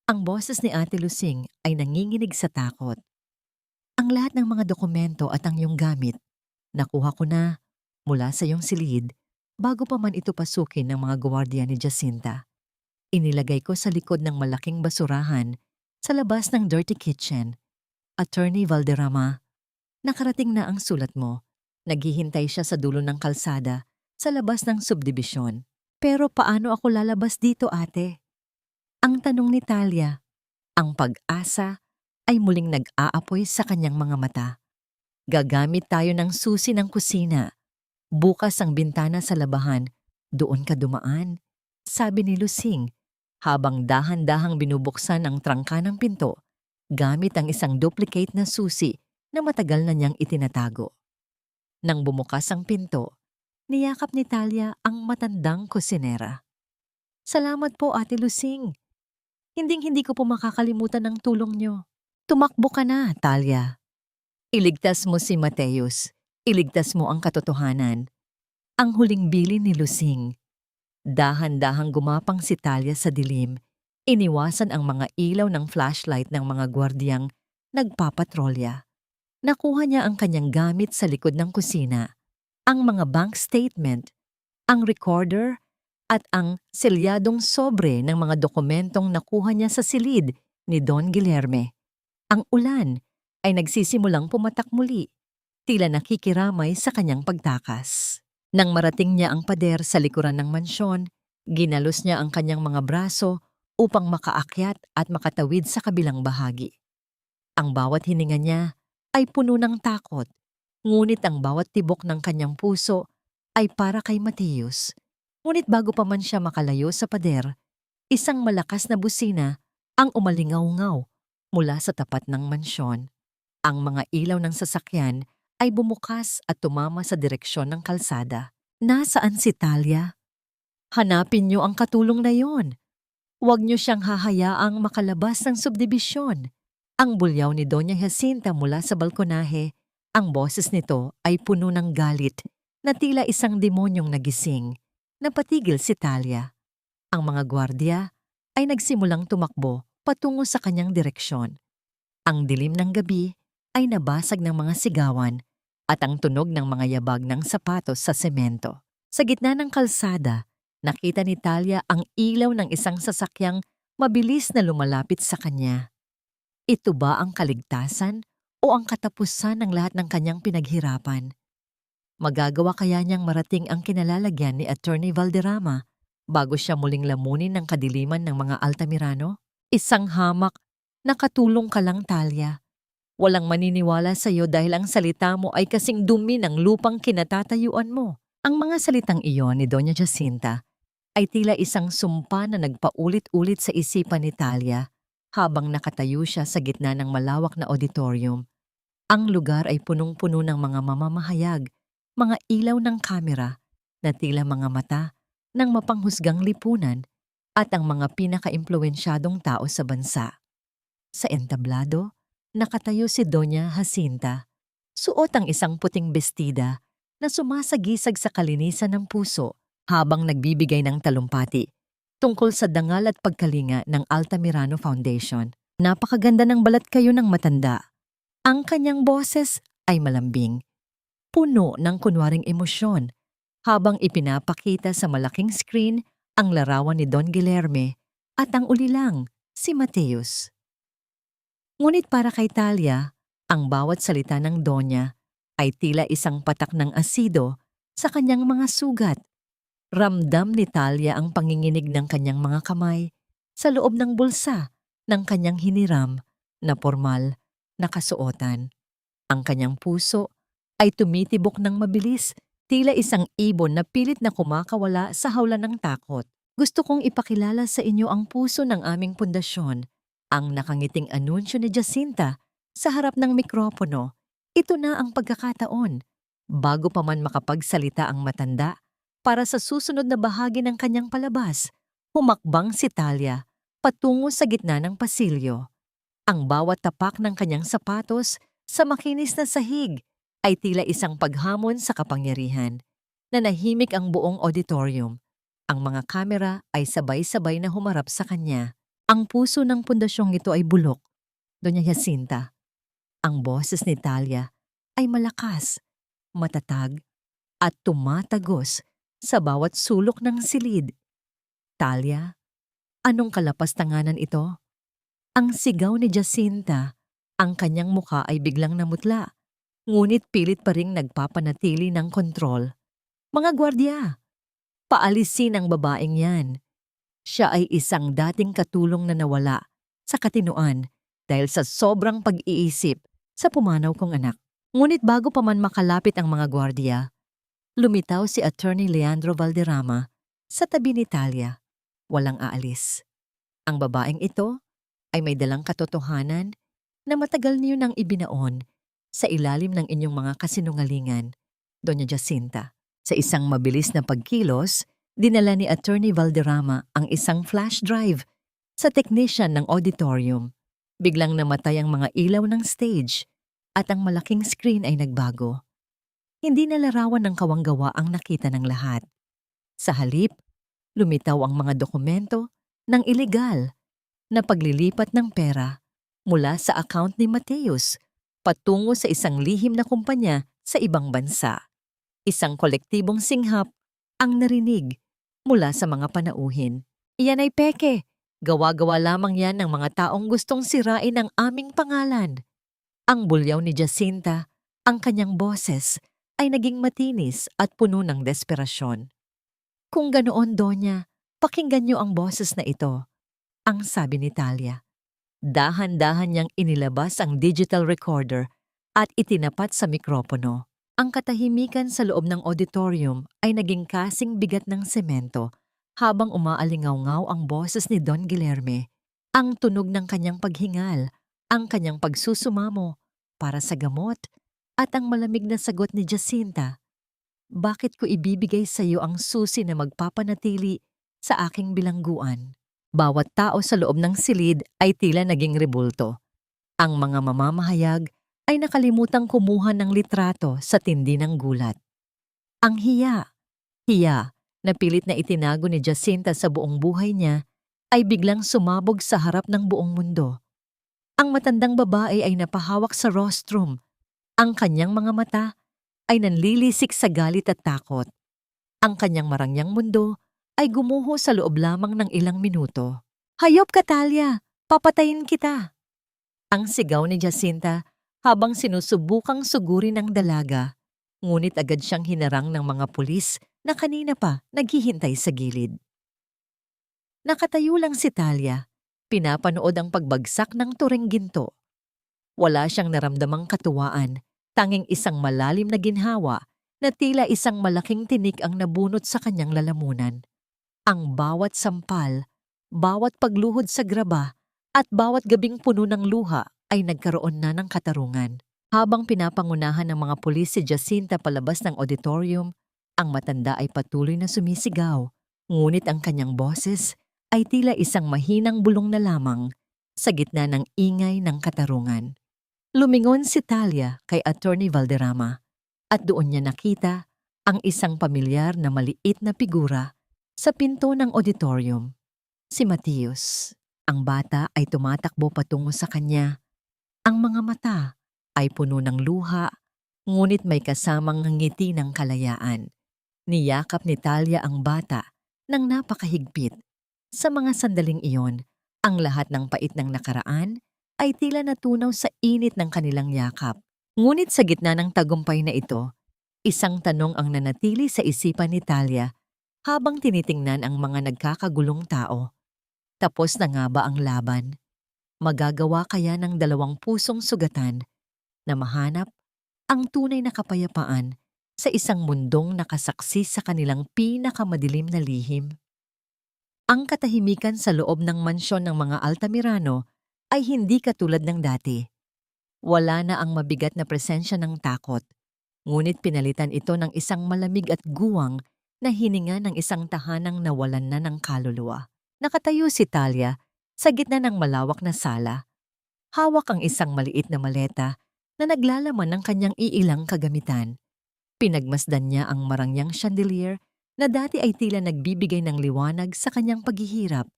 Ang boses ni Ate Lusing ay nanginginig sa takot. Ang lahat ng mga dokumento at ang iyong gamit, nakuha ko na mula sa iyong silid bago pa man ito pasukin ng mga gwardiya ni Jacinta. Inilagay ko sa likod ng malaking basurahan sa labas ng dirty kitchen. Attorney Valderrama, nakarating na ang sulat mo. Naghihintay siya sa dulo ng kalsada sa labas ng subdibisyon. Pero paano ako lalabas dito, ate? Ang tanong ni Talia. Ang pag-asa ay muling nag-aapoy sa kanyang mga mata. Gagamit tayo ng susi ng kusina. Bukas ang bintana sa labahan, doon ka dumaan, sabi ni Lusing, habang dahan-dahang binubuksan ang trangka ng pinto, gamit ang isang duplicate na susi na matagal na niyang itinatago. Nang bumukas ang pinto, niyakap ni Talia ang matandang kusinera. Salamat po, Ate Lusing. Hinding-hindi ko po makakalimutan ang tulong niyo. Tumakbo ka na, Talia. Iligtas mo si Mateus. Iligtas mo ang katotohanan. Ang huling bilin ni Lusing. Dahan-dahang gumapang si Talia sa dilim. Iniwasan ang mga ilaw ng flashlight ng mga gwardiyang nagpapatrolya. Nakuha niya ang kanyang gamit sa likod ng kusina. Ang mga bank statement, ang recorder, at ang selyadong sobre ng mga dokumentong nakuha niya sa silid ni Don Guilherme. Ang ulan ay nagsisimulang pumatak muli, tila nakikiramay sa kanyang pagtakas. Nang marating niya ang pader sa likuran ng mansyon, ginalos niya ang kanyang mga braso upang makaakyat at makatawid sa kabilang bahagi. Ang bawat hininga niya ay puno ng takot, ngunit ang bawat tibok ng kanyang puso ay para kay Mateus. Ngunit bago pa man siya makalayo sa pader, isang malakas na busina ang umalingaw-ngaw mula sa tapat ng mansyon. Ang mga ilaw ng sasakyan ay bumukas at tumama sa direksyon ng kalsada. Nasaan si Talia? Hanapin niyo ang katulong na yon. Huwag niyo siyang hahayaang makalabas ng subdibisyon. Ang bulyaw ni Doña Jacinta mula sa balkonahe. Ang boses nito ay puno ng galit na tila isang demonyong nagising. Napatigil si Talia. Ang mga gwardya ay nagsimulang tumakbo patungo sa kanyang direksyon. Ang dilim ng gabi ay nabasag ng mga sigawan at ang tunog ng mga yabag ng sapatos sa semento. Sa gitna ng kalsada, nakita ni Talia ang ilaw ng isang sasakyang mabilis na lumalapit sa kanya. Ito ba ang kaligtasan o ang katapusan ng lahat ng kanyang pinaghirapan? Magagawa kaya niyang marating ang kinalalagyan ni Attorney Valderrama bago siya muling lamunin ng kadiliman ng mga Altamirano? Isang hamak, nakatulong ka lang, Talia. Walang maniniwala sa iyo dahil ang salita mo ay kasing dumi ng lupang kinatatayuan mo. Ang mga salitang iyon ni Doña Jacinta ay tila isang sumpa na nagpaulit-ulit sa isipan ni Talia habang nakatayo siya sa gitna ng malawak na auditorium. Ang lugar ay punong-puno ng mga mamamahayag, mga ilaw ng kamera na tila mga mata ng mapanghusgang lipunan at ang mga pinaka-impluwensyadong tao sa bansa. Sa entablado, nakatayo si Doña Jacinta. Suot ang isang puting bestida na sumasagisag sa kalinisan ng puso habang nagbibigay ng talumpati tungkol sa dangal at pagkalinga ng Altamirano Foundation. Napakaganda ng balat kayo ng matanda. Ang kanyang boses ay malambing, puno ng kunwaring emosyon, habang ipinapakita sa malaking screen ang larawan ni Don Guilherme at ang ulilang, si Mateus. Ngunit para kay Talia, ang bawat salita ng Donya ay tila isang patak ng asido sa kanyang mga sugat. Ramdam ni Talia ang panginginig ng kanyang mga kamay sa loob ng bulsa ng kanyang hiniram na pormal na kasuotan. Ang kanyang puso ay tumitibok ng mabilis, tila isang ibon na pilit na kumakawala sa hawla ng takot. Gusto kong ipakilala sa inyo ang puso ng aming pundasyon, ang nakangiting anunsyo ni Jacinta sa harap ng mikropono. Ito na ang pagkakataon. Bago pa man makapagsalita ang matanda, para sa susunod na bahagi ng kanyang palabas, humakbang si Talia patungo sa gitna ng pasilyo. Ang bawat tapak ng kanyang sapatos sa makinis na sahig ay tila isang paghamon sa kapangyarihan. Nanahimik ang buong auditorium. Ang mga kamera ay sabay-sabay na humarap sa kanya. Ang puso ng pundasyong ito ay bulok. Doña Jacinta. Ang boses ni Talia ay malakas, matatag, at tumatagos sa bawat sulok ng silid. Talia, anong kalapastanganan ito? Ang sigaw ni Jacinta, ang kanyang muka ay biglang namutla, ngunit pilit pa ring nagpapanatili ng kontrol. Mga gwardya, paalisin ang babaeng yan. Siya ay isang dating katulong na nawala sa katinuan dahil sa sobrang pag-iisip sa pumanaw kong anak. Ngunit bago pa man makalapit ang mga gwardya, lumitaw si Attorney Leandro Valderrama sa tabi ni Talia. Walang aalis. Ang babaeng ito ay may dalang katotohanan na matagal niyo nang ibinaon sa ilalim ng inyong mga kasinungalingan, Doña Jacinta. Sa isang mabilis na pagkilos, dinala ni Attorney Valderrama ang isang flash drive sa technician ng auditorium. Biglang namatay ang mga ilaw ng stage at ang malaking screen ay nagbago. Hindi na larawan ng kawanggawa ang nakita ng lahat. Sa halip, lumitaw ang mga dokumento ng ilegal na paglilipat ng pera mula sa account ni Mateus patungo sa isang lihim na kumpanya sa ibang bansa. Isang kolektibong singhap ang narinig mula sa mga panauhin. Iyan ay peke. Gawa-gawa lamang yan ng mga taong gustong sirain ang aming pangalan. Ang bulyaw ni Jacinta, ang kanyang boses, ay naging matinis at puno ng desperasyon. Kung ganoon, Donya, pakinggan niyo ang boses na ito, ang sabi ni Talia. Dahan-dahan niyang inilabas ang digital recorder at itinapat sa mikropono. Ang katahimikan sa loob ng auditorium ay naging kasing bigat ng semento habang umaalingaw-ngaw ang boses ni Don Guilherme. Ang tunog ng kanyang paghingal, ang kanyang pagsusumamo para sa gamot, at ang malamig na sagot ni Jacinta, bakit ko ibibigay sa iyo ang susi na magpapanatili sa aking bilangguan? Bawat tao sa loob ng silid ay tila naging rebulto. Ang mga mamamahayag ay nakalimutang kumuha ng litrato sa tindi ng gulat. Ang hiya na pilit na itinago ni Jacinta sa buong buhay niya ay biglang sumabog sa harap ng buong mundo. Ang matandang babae ay napahawak sa rostrum. Ang kanyang mga mata ay nanlilisik sa galit at takot. Ang kanyang marangyang mundo ay gumuho sa loob lamang ng ilang minuto. Hayop ka, Talia! Papatayin kita! Ang sigaw ni Jacinta habang sinusubukang sugurin ng dalaga, ngunit agad siyang hinarang ng mga pulis na kanina pa naghihintay sa gilid. Nakatayo lang si Talia, pinapanood ang pagbagsak ng turing ginto. Wala siyang naramdamang katuwaan, tanging isang malalim na ginhawa na tila isang malaking tinik ang nabunot sa kanyang lalamunan. Ang bawat sampal, bawat pagluhod sa graba, at bawat gabing puno ng luha ay nagkaroon na ng katarungan. Habang pinapangunahan ng mga pulis si Jacinta palabas ng auditorium, ang matanda ay patuloy na sumisigaw, ngunit ang kanyang boses ay tila isang mahinang bulong na lamang sa gitna ng ingay ng katarungan. Lumingon si Talia kay Attorney Valderrama at doon niya nakita ang isang pamilyar na maliit na figura sa pinto ng auditorium. Si Mateus. Ang bata ay tumatakbo patungo sa kanya. Ang mga mata ay puno ng luha, ngunit may kasamang ngiti ng kalayaan. Niyakap ni Talia ang bata ng napakahigpit. Sa mga sandaling iyon, ang lahat ng pait ng nakaraan ay tila natunaw sa init ng kanilang yakap. Ngunit sa gitna ng tagumpay na ito, isang tanong ang nanatili sa isipan ni Talia habang tinitingnan ang mga nagkakagulong tao. Tapos na nga ba ang laban? Magagawa kaya ng dalawang pusong sugatan na mahanap ang tunay na kapayapaan sa isang mundong nakasaksi sa kanilang pinakamadilim na lihim? Ang katahimikan sa loob ng mansyon ng mga Altamirano ay hindi katulad ng dati. Wala na ang mabigat na presensya ng takot, ngunit pinalitan ito ng isang malamig at guwang na hininga ng isang tahanang nawalan na ng kaluluwa. Nakatayo si Talia sa gitna ng malawak na sala. Hawak ang isang maliit na maleta na naglalaman ng kanyang iilang kagamitan. Pinagmasdan niya ang marangyang chandelier na dati ay tila nagbibigay ng liwanag sa kanyang paghihirap.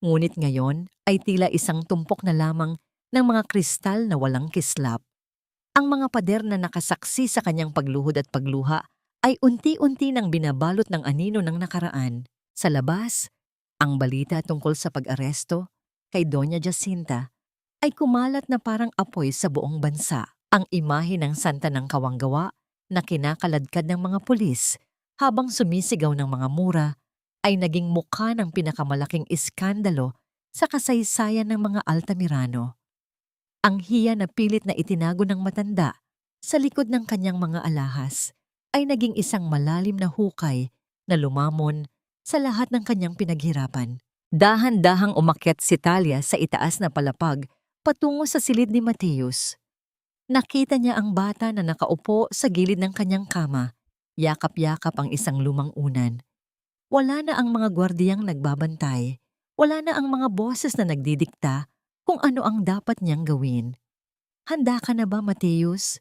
Ngunit ngayon ay tila isang tumpok na lamang ng mga kristal na walang kislap. Ang mga pader na nakasaksi sa kanyang pagluhod at pagluha ay unti-unti nang binabalot ng anino ng nakaraan. Sa labas, ang balita tungkol sa pag-aresto kay Doña Jacinta ay kumalat na parang apoy sa buong bansa. Ang imahe ng santa ng kawanggawa na kinakaladkad ng mga pulis habang sumisigaw ng mga mura ay naging mukha ng pinakamalaking iskandalo sa kasaysayan ng mga Altamirano. Ang hiya na pilit na itinago ng matanda sa likod ng kanyang mga alahas ay naging isang malalim na hukay na lumamon sa lahat ng kanyang pinaghirapan. Dahan-dahang umakyat si Talia sa itaas na palapag patungo sa silid ni Mateus. Nakita niya ang bata na nakaupo sa gilid ng kanyang kama. Yakap-yakap ang isang lumang unan. Wala na ang mga gwardiyang nagbabantay. Wala na ang mga boses na nagdidikta kung ano ang dapat niyang gawin. Handa ka na ba, Mateus?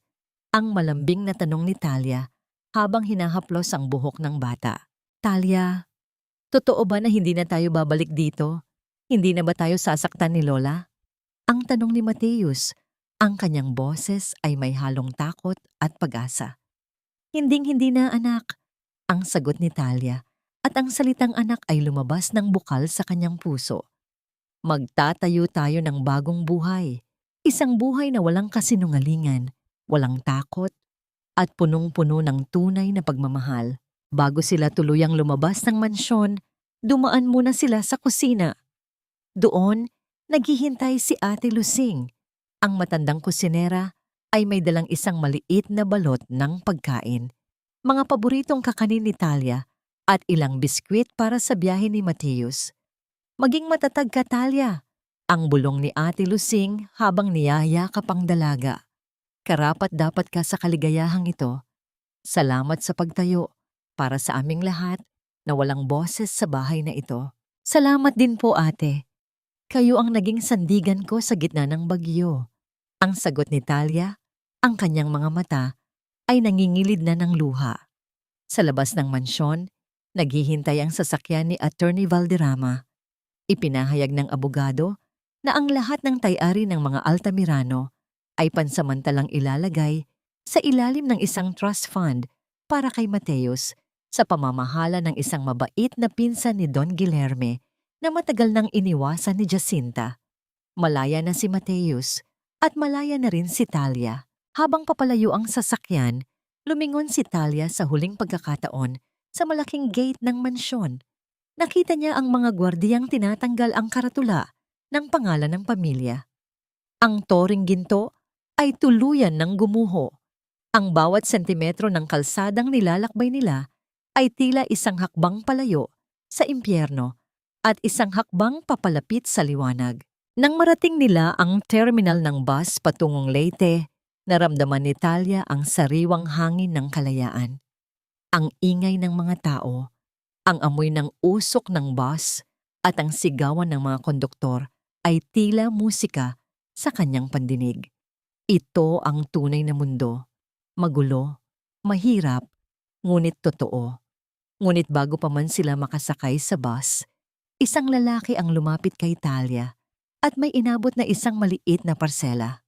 Ang malambing na tanong ni Talia habang hinahaplos ang buhok ng bata. Talia, totoo ba na hindi na tayo babalik dito? Hindi na ba tayo sasaktan ni Lola? Ang tanong ni Mateus, ang kanyang boses ay may halong takot at pag-asa. Hinding-hindi na, anak, ang sagot ni Talia, at ang salitang anak ay lumabas ng bukal sa kanyang puso. Magtatayo tayo ng bagong buhay, isang buhay na walang kasinungalingan, walang takot, at punong-puno ng tunay na pagmamahal. Bago sila tuluyang lumabas ng mansyon, dumaan muna sila sa kusina. Doon, naghihintay si Ate Lusing. Ang matandang kusinera ay may dalang isang maliit na balot ng pagkain, mga paboritong kakanin ni Talia at ilang biskwit para sa biyahe ni Mateus. Maging matatag ka, Talia. Ang bulong ni Ate Lusing habang niyayakap ang dalaga. Karapat-dapat ka sa kaligayahang ito. Salamat sa pagtayo para sa aming lahat na walang boses sa bahay na ito. Salamat din po, ate. Kayo ang naging sandigan ko sa gitna ng bagyo. Ang sagot ni Talia, ang kanyang mga mata ay nangingilid na ng luha. Sa labas ng mansyon, naghihintay ang sasakyan ni Attorney Valderrama. Ipinahayag ng abogado na ang lahat ng tay-ari ng mga Altamirano ay pansamantalang ilalagay sa ilalim ng isang trust fund para kay Mateus sa pamamahala ng isang mabait na pinsan ni Don Guilherme na matagal nang iniwasan ni Jacinta. Malaya na si Mateus at malaya na rin si Talia. Habang papalayo ang sasakyan, lumingon si Talia sa huling pagkakataon sa malaking gate ng mansyon. Nakita niya ang mga gwardiyang tinatanggal ang karatula ng pangalan ng pamilya. Ang toring ginto ay tuluyan ng gumuho. Ang bawat sentimetro ng kalsadang nilalakbay nila ay tila isang hakbang palayo sa impyerno at isang hakbang papalapit sa liwanag. Nang marating nila ang terminal ng bus patungong Leyte, naramdaman ni Talia ang sariwang hangin ng kalayaan. Ang ingay ng mga tao, ang amoy ng usok ng bus at ang sigawan ng mga konduktor ay tila musika sa kanyang pandinig. Ito ang tunay na mundo. Magulo, mahirap, ngunit totoo. Ngunit bago pa man sila makasakay sa bus, isang lalaki ang lumapit kay Talia at may inabot na isang maliit na parsela.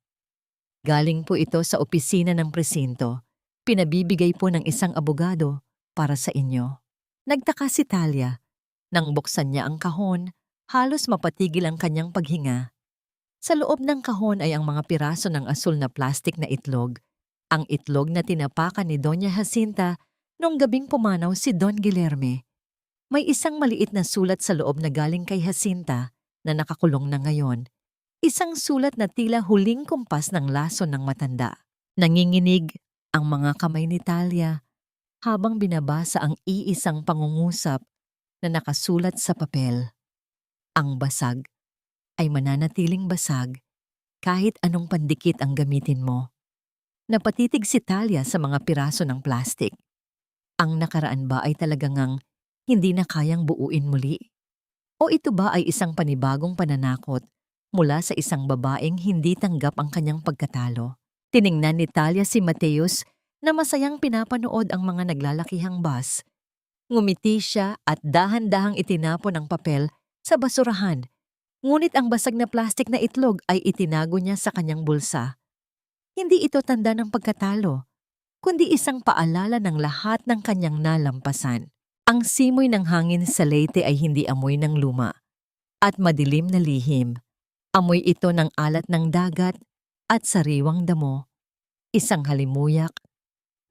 Galing po ito sa opisina ng presinto. Pinabibigay po ng isang abogado para sa inyo. Nagtaka si Talia. Nang buksan niya ang kahon, halos mapatigil ang kanyang paghinga. Sa loob ng kahon ay ang mga piraso ng asul na plastik na itlog. Ang itlog na tinapakan ni Doña Jacinta nung gabing pumanaw si Don Guilherme. May isang maliit na sulat sa loob na galing kay Jacinta na nakakulong na ngayon. Isang sulat na tila huling kumpas ng lason ng matanda. Nanginginig ang mga kamay ni Talia habang binabasa ang iisang pangungusap na nakasulat sa papel. Ang basag ay mananatiling basag kahit anong pandikit ang gamitin mo. Napatitig si Talia sa mga piraso ng plastik. Ang nakaraan ba ay talagang hindi na kayang buuin muli? O ito ba ay isang panibagong pananakot mula sa isang babaeng hindi tanggap ang kanyang pagkatalo? Tiningnan ni Talia si Mateus na masayang pinapanood ang mga naglalakihang bus. Ngumiti siya at dahan-dahang itinapon ang papel sa basurahan. Ngunit ang basag na plastik na itlog ay itinago niya sa kanyang bulsa. Hindi ito tanda ng pagkatalo, kundi isang paalala ng lahat ng kanyang nalampasan. Ang simoy ng hangin sa Leyte ay hindi amoy ng luma at madilim na lihim. Amoy ito ng alat ng dagat at sariwang damo. Isang halimuyak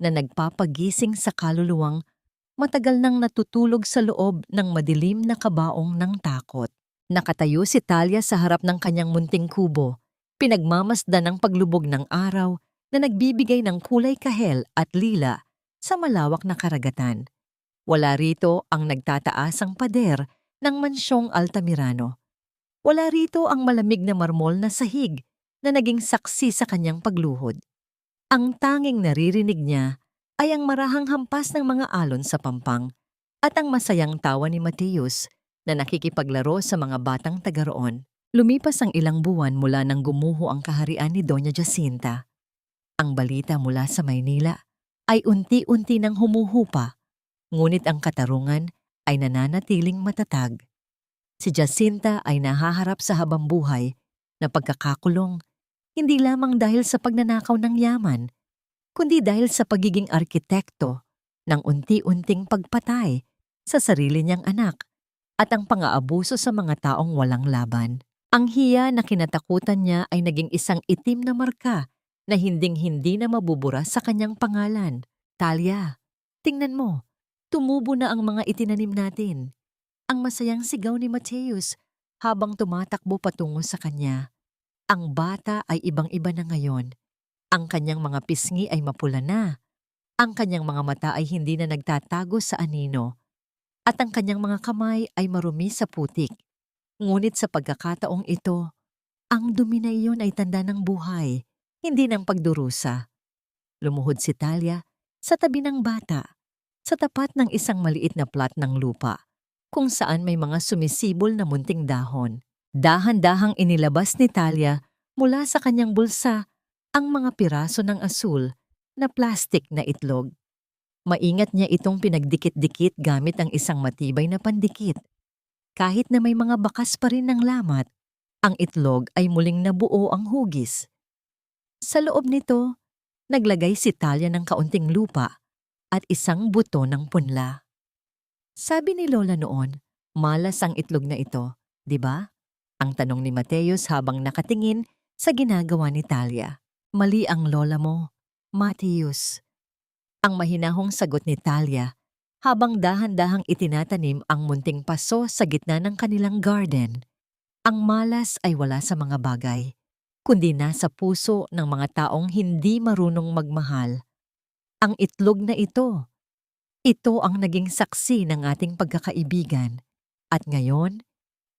na nagpapagising sa kaluluwang matagal nang natutulog sa loob ng madilim na kabaong ng takot. Nakatayo si Talia sa harap ng kanyang munting kubo, pinagmamasdan ng paglubog ng araw na nagbibigay ng kulay kahel at lila sa malawak na karagatan. Wala rito ang nagtataasang pader ng mansyong Altamirano. Wala rito ang malamig na marmol na sahig na naging saksi sa kanyang pagluhod. Ang tanging naririnig niya ay ang marahang hampas ng mga alon sa pampang at ang masayang tawa ni Mateus na nakikipaglaro sa mga batang taga roon. Lumipas ang ilang buwan mula nang gumuho ang kaharian ni Doña Jacinta. Ang balita mula sa Maynila ay unti-unti nang humuhupa. Ngunit ang katarungan ay nananatiling matatag. Si Jacinta ay nahaharap sa habambuhay na pagkakakulong hindi lamang dahil sa pagnanakaw ng yaman, kundi dahil sa pagiging arkitekto ng unti-unting pagpatay sa sarili niyang anak at ang pang-aabuso sa mga taong walang laban. Ang hiya na kinatakutan niya ay naging isang itim na marka na hinding-hindi na mabubura sa kanyang pangalan. Talia, tingnan mo. Tumubo na ang mga itinanim natin. Ang masayang sigaw ni Mateus habang tumatakbo patungo sa kanya. Ang bata ay ibang-iba na ngayon. Ang kanyang mga pisngi ay mapula na. Ang kanyang mga mata ay hindi na nagtatago sa anino. At ang kanyang mga kamay ay marumi sa putik. Ngunit sa pagkakataong ito, Ang dumi na iyon ay tanda ng buhay, hindi ng pagdurusa. Lumuhod si Talia sa tabi ng bata, sa tapat ng isang maliit na plat ng lupa, kung saan may mga sumisibol na munting dahon. Dahan-dahang inilabas ni Talia mula sa kanyang bulsa ang mga piraso ng asul na plastik na itlog. Maingat niya itong pinagdikit-dikit gamit ang isang matibay na pandikit. Kahit na may mga bakas pa rin ng lamat, ang itlog ay muling nabuo ang hugis. Sa loob nito, naglagay si Talia ng kaunting lupa at isang buto ng punla. Sabi ni Lola noon, malas ang itlog na ito, di ba? Ang tanong ni Mateus habang nakatingin sa ginagawa ni Talia. Mali ang lola mo, Mateus. Ang mahinahong sagot ni Talia habang dahan-dahang itinatanim ang munting paso sa gitna ng kanilang garden. Ang malas ay wala sa mga bagay, kundi nasa puso ng mga taong hindi marunong magmahal. Ang itlog na ito ang naging saksi ng ating pagkakaibigan. At ngayon,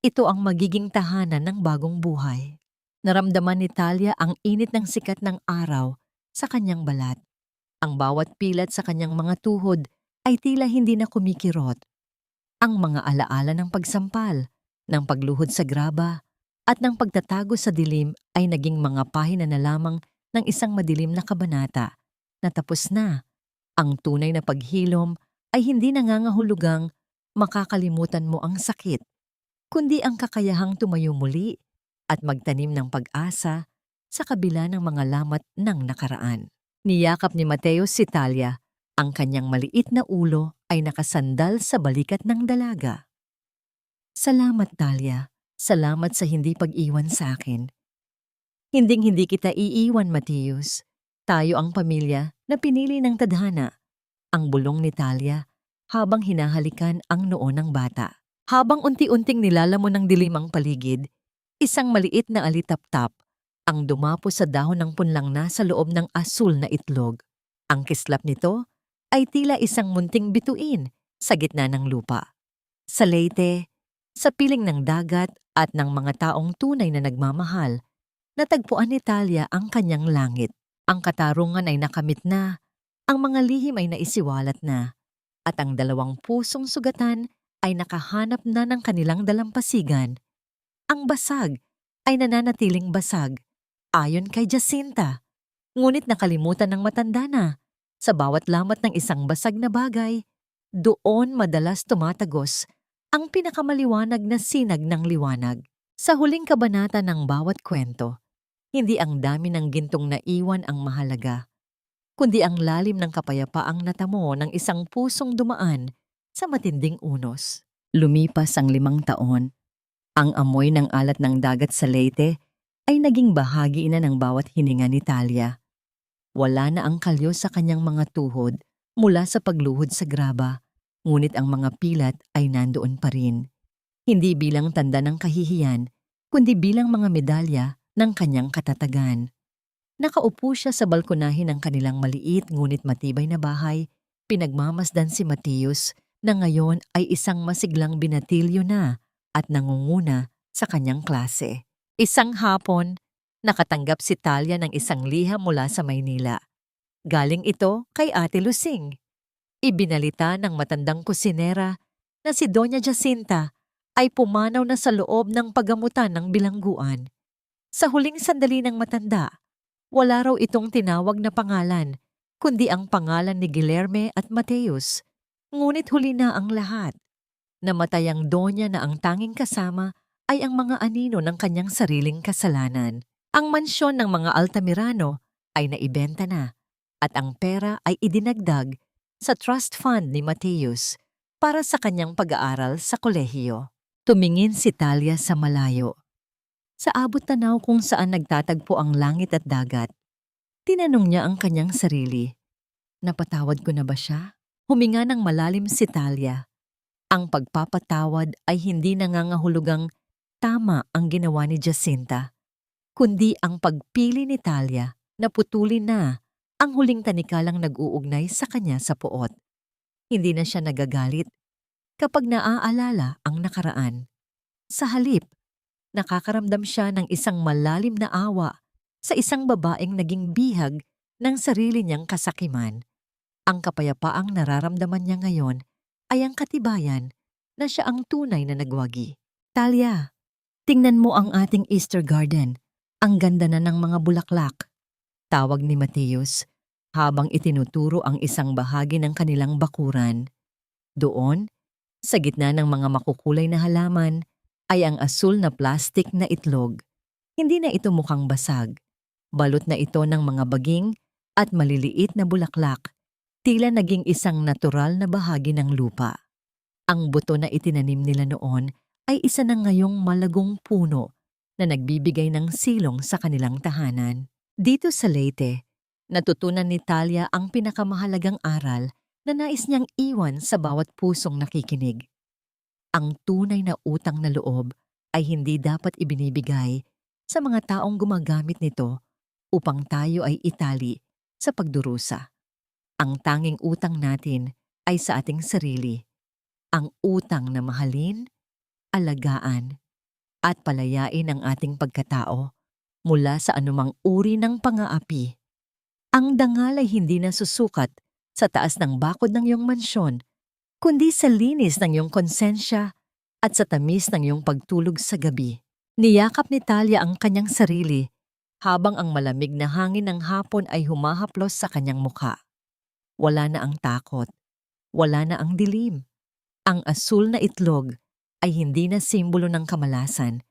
ito ang magiging tahanan ng bagong buhay. Naramdaman ni Talia ang init ng sikat ng araw sa kanyang balat. Ang bawat pilat sa kanyang mga tuhod ay tila hindi na kumikirot. Ang mga alaala ng pagsampal, ng pagluhod sa graba, at ng pagtatago sa dilim ay naging mga pahina na lamang ng isang madilim na kabanata na tapos na. Ang tunay na paghilom ay hindi nangangahulugang makakalimutan mo ang sakit, kundi ang kakayahang tumayo muli at magtanim ng pag-asa sa kabila ng mga lamat ng nakaraan. Niyakap ni Mateus si Talia, ang kanyang maliit na ulo ay nakasandal sa balikat ng dalaga. Salamat, Talia. Salamat sa hindi pag-iwan sa akin. Hinding-hindi kita iiwan, Mateus. Tayo ang pamilya na pinili ng tadhana. Ang bulong ni Talia habang hinahalikan ang noo ng bata. Habang unti-unting nilalamon ng dilim ang paligid, isang maliit na alitaptap ang dumapo sa dahon ng punlang nasa loob ng asul na itlog. Ang kislap nito ay tila isang munting bituin sa gitna ng lupa. Sa Leyte, sa piling ng dagat at ng mga taong tunay na nagmamahal, natagpuan ni Talia ang kanyang langit. Ang katarungan ay nakamit na, ang mga lihim ay naisiwalat na, at ang dalawang pusong sugatan ay nakahanap na ng kanilang dalampasigan. Ang basag ay nananatiling basag, ayon kay Jacinta. Ngunit nakalimutan ng matanda na, sa bawat lamat ng isang basag na bagay, doon madalas tumatagos ang pinakamaliwanag na sinag ng liwanag. Sa huling kabanata ng bawat kwento, hindi ang dami ng gintong naiwan ang mahalaga, kundi ang lalim ng kapayapaang natamo ng isang pusong dumaan sa matinding unos. Lumipas ang 5 taon. Ang amoy ng alat ng dagat sa Leyte ay naging bahagi na ng bawat hininga ni Talia. Wala na ang kalyo sa kanyang mga tuhod mula sa pagluhod sa graba, ngunit ang mga pilat ay nandoon pa rin. Hindi bilang tanda ng kahihiyan, kundi bilang mga medalya ng kanyang katatagan. Nakaupo siya sa balkonahe ng kanilang maliit ngunit matibay na bahay, pinagmamasdan si Mateus na ngayon ay isang masiglang binatilyo na at nangunguna sa kanyang klase. Isang hapon, nakatanggap si Talia ng isang liham mula sa Maynila. Galing ito kay Ate Lusing. Ibinalita ng matandang kusinera na si Doña Jacinta ay pumanaw na sa loob ng pagamutan ng bilangguan. Sa huling sandali ng matanda, wala raw itong tinawag na pangalan, kundi ang pangalan ni Guilherme at Mateus. Ngunit huli na ang lahat. Namatay ang Donya na ang tanging kasama ay ang mga anino ng kanyang sariling kasalanan. Ang mansyon ng mga Altamirano ay naibenta na at ang pera ay idinagdag sa trust fund ni Mateus para sa kanyang pag-aaral sa kolehiyo. Tumingin si Talia sa malayo. Sa abot tanaw kung saan nagtatagpo ang langit at dagat, tinanong niya ang kanyang sarili. Napatawad ko na ba siya? Huminga ng malalim si Talia. Ang pagpapatawad ay hindi nangangahulugang tama ang ginawa ni Jacinta, kundi ang pagpili ni Talia na putulin na ang huling tanikalang nag-uugnay sa kanya sa puot. Hindi na siya nagagalit kapag naaalala ang nakaraan. Sa halip, nakakaramdam siya ng isang malalim na awa sa isang babaeng naging bihag ng sarili niyang kasakiman. Ang kapayapaang nararamdaman niya ngayon ay ang katibayan na siya ang tunay na nagwagi. Talia, tingnan mo ang ating Easter garden. Ang ganda na ng mga bulaklak. Tawag ni Mateus habang itinuturo ang isang bahagi ng kanilang bakuran. Doon, sa gitna ng mga makukulay na halaman, ay ang asul na plastik na itlog. Hindi na ito mukhang basag. Balot na ito ng mga baging at maliliit na bulaklak. Tila naging isang natural na bahagi ng lupa. Ang buto na itinanim nila noon ay isa na ngayong malagong puno na nagbibigay ng silong sa kanilang tahanan. Dito sa Leyte, natutunan ni Talia ang pinakamahalagang aral na nais niyang iwan sa bawat pusong nakikinig. Ang tunay na utang na loob ay hindi dapat ibinibigay sa mga taong gumagamit nito upang tayo ay itali sa pagdurusa. Ang tanging utang natin ay sa ating sarili. Ang utang na mahalin, alagaan, at palayain ang ating pagkatao mula sa anumang uri ng pang-aapi. Ang dangal ay hindi nasusukat sa taas ng bakod ng iyong mansyon, kundi sa linis ng iyong konsensya at sa tamis ng iyong pagtulog sa gabi. Niyakap ni Talia ang kanyang sarili habang ang malamig na hangin ng hapon ay humahaplos sa kanyang mukha. Wala na ang takot, wala na ang dilim. Ang asul na itlog ay hindi na simbolo ng kamalasan,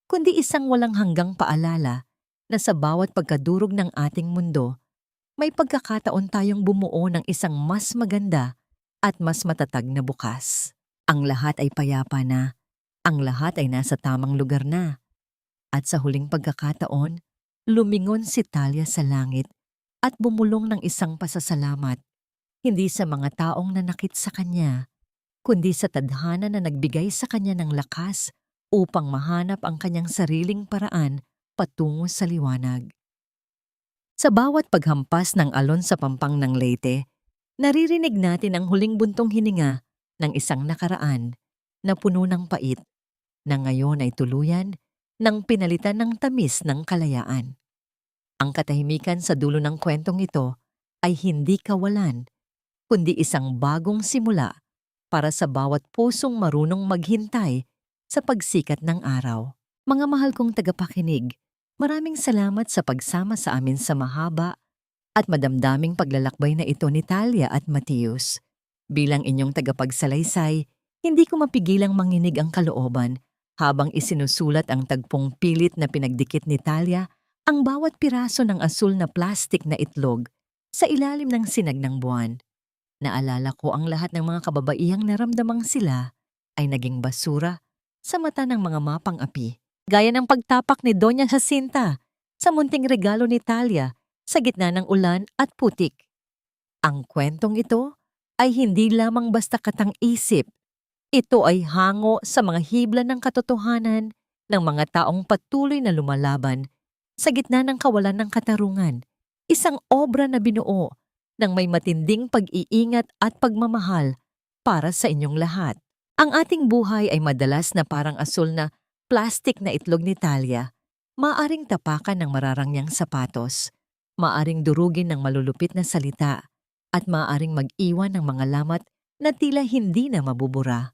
kundi isang walang hanggang paalala na sa bawat pagkadurog ng ating mundo, may pagkakataon tayong bumuo ng isang mas maganda at mas matatag na bukas. Ang lahat ay payapa na, ang lahat ay nasa tamang lugar na. At sa huling pagkakataon, lumingon si Talia sa langit at bumulong ng isang pasasalamat, hindi sa mga taong nanakit sa kanya, kundi sa tadhana na nagbigay sa kanya ng lakas upang mahanap ang kanyang sariling paraan patungo sa liwanag. Sa bawat paghampas ng alon sa pampang ng Leyte, naririnig natin ang huling buntong hininga ng isang nakaraan na puno ng pait, na ngayon ay tuluyan ng pinalitan ng tamis ng kalayaan. Ang katahimikan sa dulo ng kwentong ito ay hindi kawalan, kundi isang bagong simula para sa bawat pusong marunong maghintay sa pagsikat ng araw. Mga mahal kong tagapakinig, maraming salamat sa pagsama sa amin sa mahaba at madamdaming paglalakbay na ito ni Talia at Mateus. Bilang inyong tagapagsalaysay, hindi ko mapigilang manginig ang kalooban habang isinusulat ang tagpong pilit na pinagdikit ni Talia ang bawat piraso ng asul na plastik na itlog sa ilalim ng sinag ng buwan. Naalala ko ang lahat ng mga kababaihang naramdamang sila ay naging basura sa mata ng mga mapang-api. Gaya ng pagtapak ni Doña Jacinta sa munting regalo ni Talia sa gitna ng ulan at putik. Ang kwentong ito ay hindi lamang basta katang-isip. Ito ay hango sa mga hibla ng katotohanan ng mga taong patuloy na lumalaban sa gitna ng kawalan ng katarungan. Isang obra na binuo ng may matinding pag-iingat at pagmamahal para sa inyong lahat. Ang ating buhay ay madalas na parang asul na plastik na itlog ni Talia. Maaring tapakan ng mararangyang sapatos, maaring durugin ng malulupit na salita, at maaring mag-iwan ng mga lamat na tila hindi na mabubura.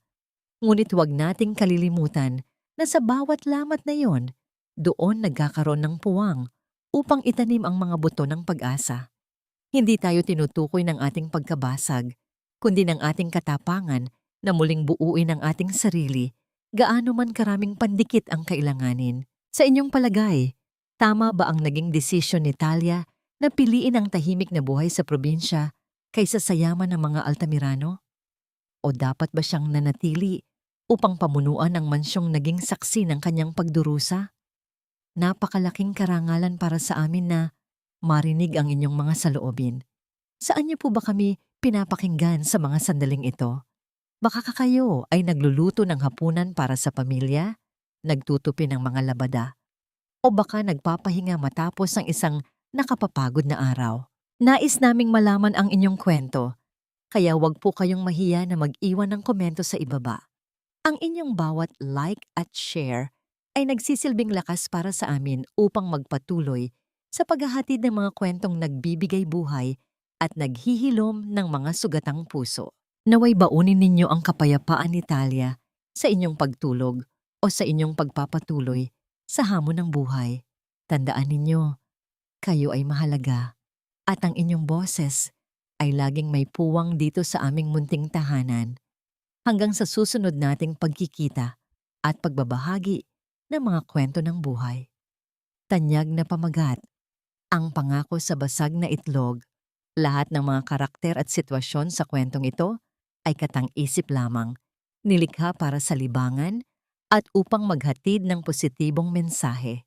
Ngunit huwag nating kalilimutan na sa bawat lamat na yon, doon nagkakaroon ng puwang upang itanim ang mga buto ng pag-asa. Hindi tayo tinutukoy ng ating pagkabasag, kundi ng ating katapangan na muling buuin ang ating sarili, gaano man karaming pandikit ang kailanganin. Sa inyong palagay, tama ba ang naging desisyon ni Talia na piliin ang tahimik na buhay sa probinsya kaysa sa yaman ng mga Altamirano? O dapat ba siyang nanatili upang pamunuan ang mansyong naging saksi ng kanyang pagdurusa? Napakalaking karangalan para sa amin na marinig ang inyong mga saloobin. Saan niyo po ba kami pinapakinggan sa mga sandaling ito? Baka kayo ay nagluluto ng hapunan para sa pamilya, nagtutupi ng mga labada, o baka nagpapahinga matapos ng isang nakapapagod na araw. Nais naming malaman ang inyong kwento, kaya wag po kayong mahiya na mag-iwan ng komento sa ibaba. Ang inyong bawat like at share ay nagsisilbing lakas para sa amin upang magpatuloy sa paghahatid ng mga kwentong nagbibigay buhay at naghihilom ng mga sugatang puso. Naway baunin ninyo ang kapayapaan ni Talia sa inyong pagtulog o sa inyong pagpapatuloy sa hamon ng buhay. Tandaan ninyo, kayo ay mahalaga at ang inyong boses ay laging may puwang dito sa aming munting tahanan hanggang sa susunod nating pagkikita at pagbabahagi ng mga kwento ng buhay. Tanyag na pamagat, ang pangako sa basag na itlog, lahat ng mga karakter at sitwasyon sa kwentong ito ay katang-isip lamang, nilikha para sa libangan at upang maghatid ng positibong mensahe.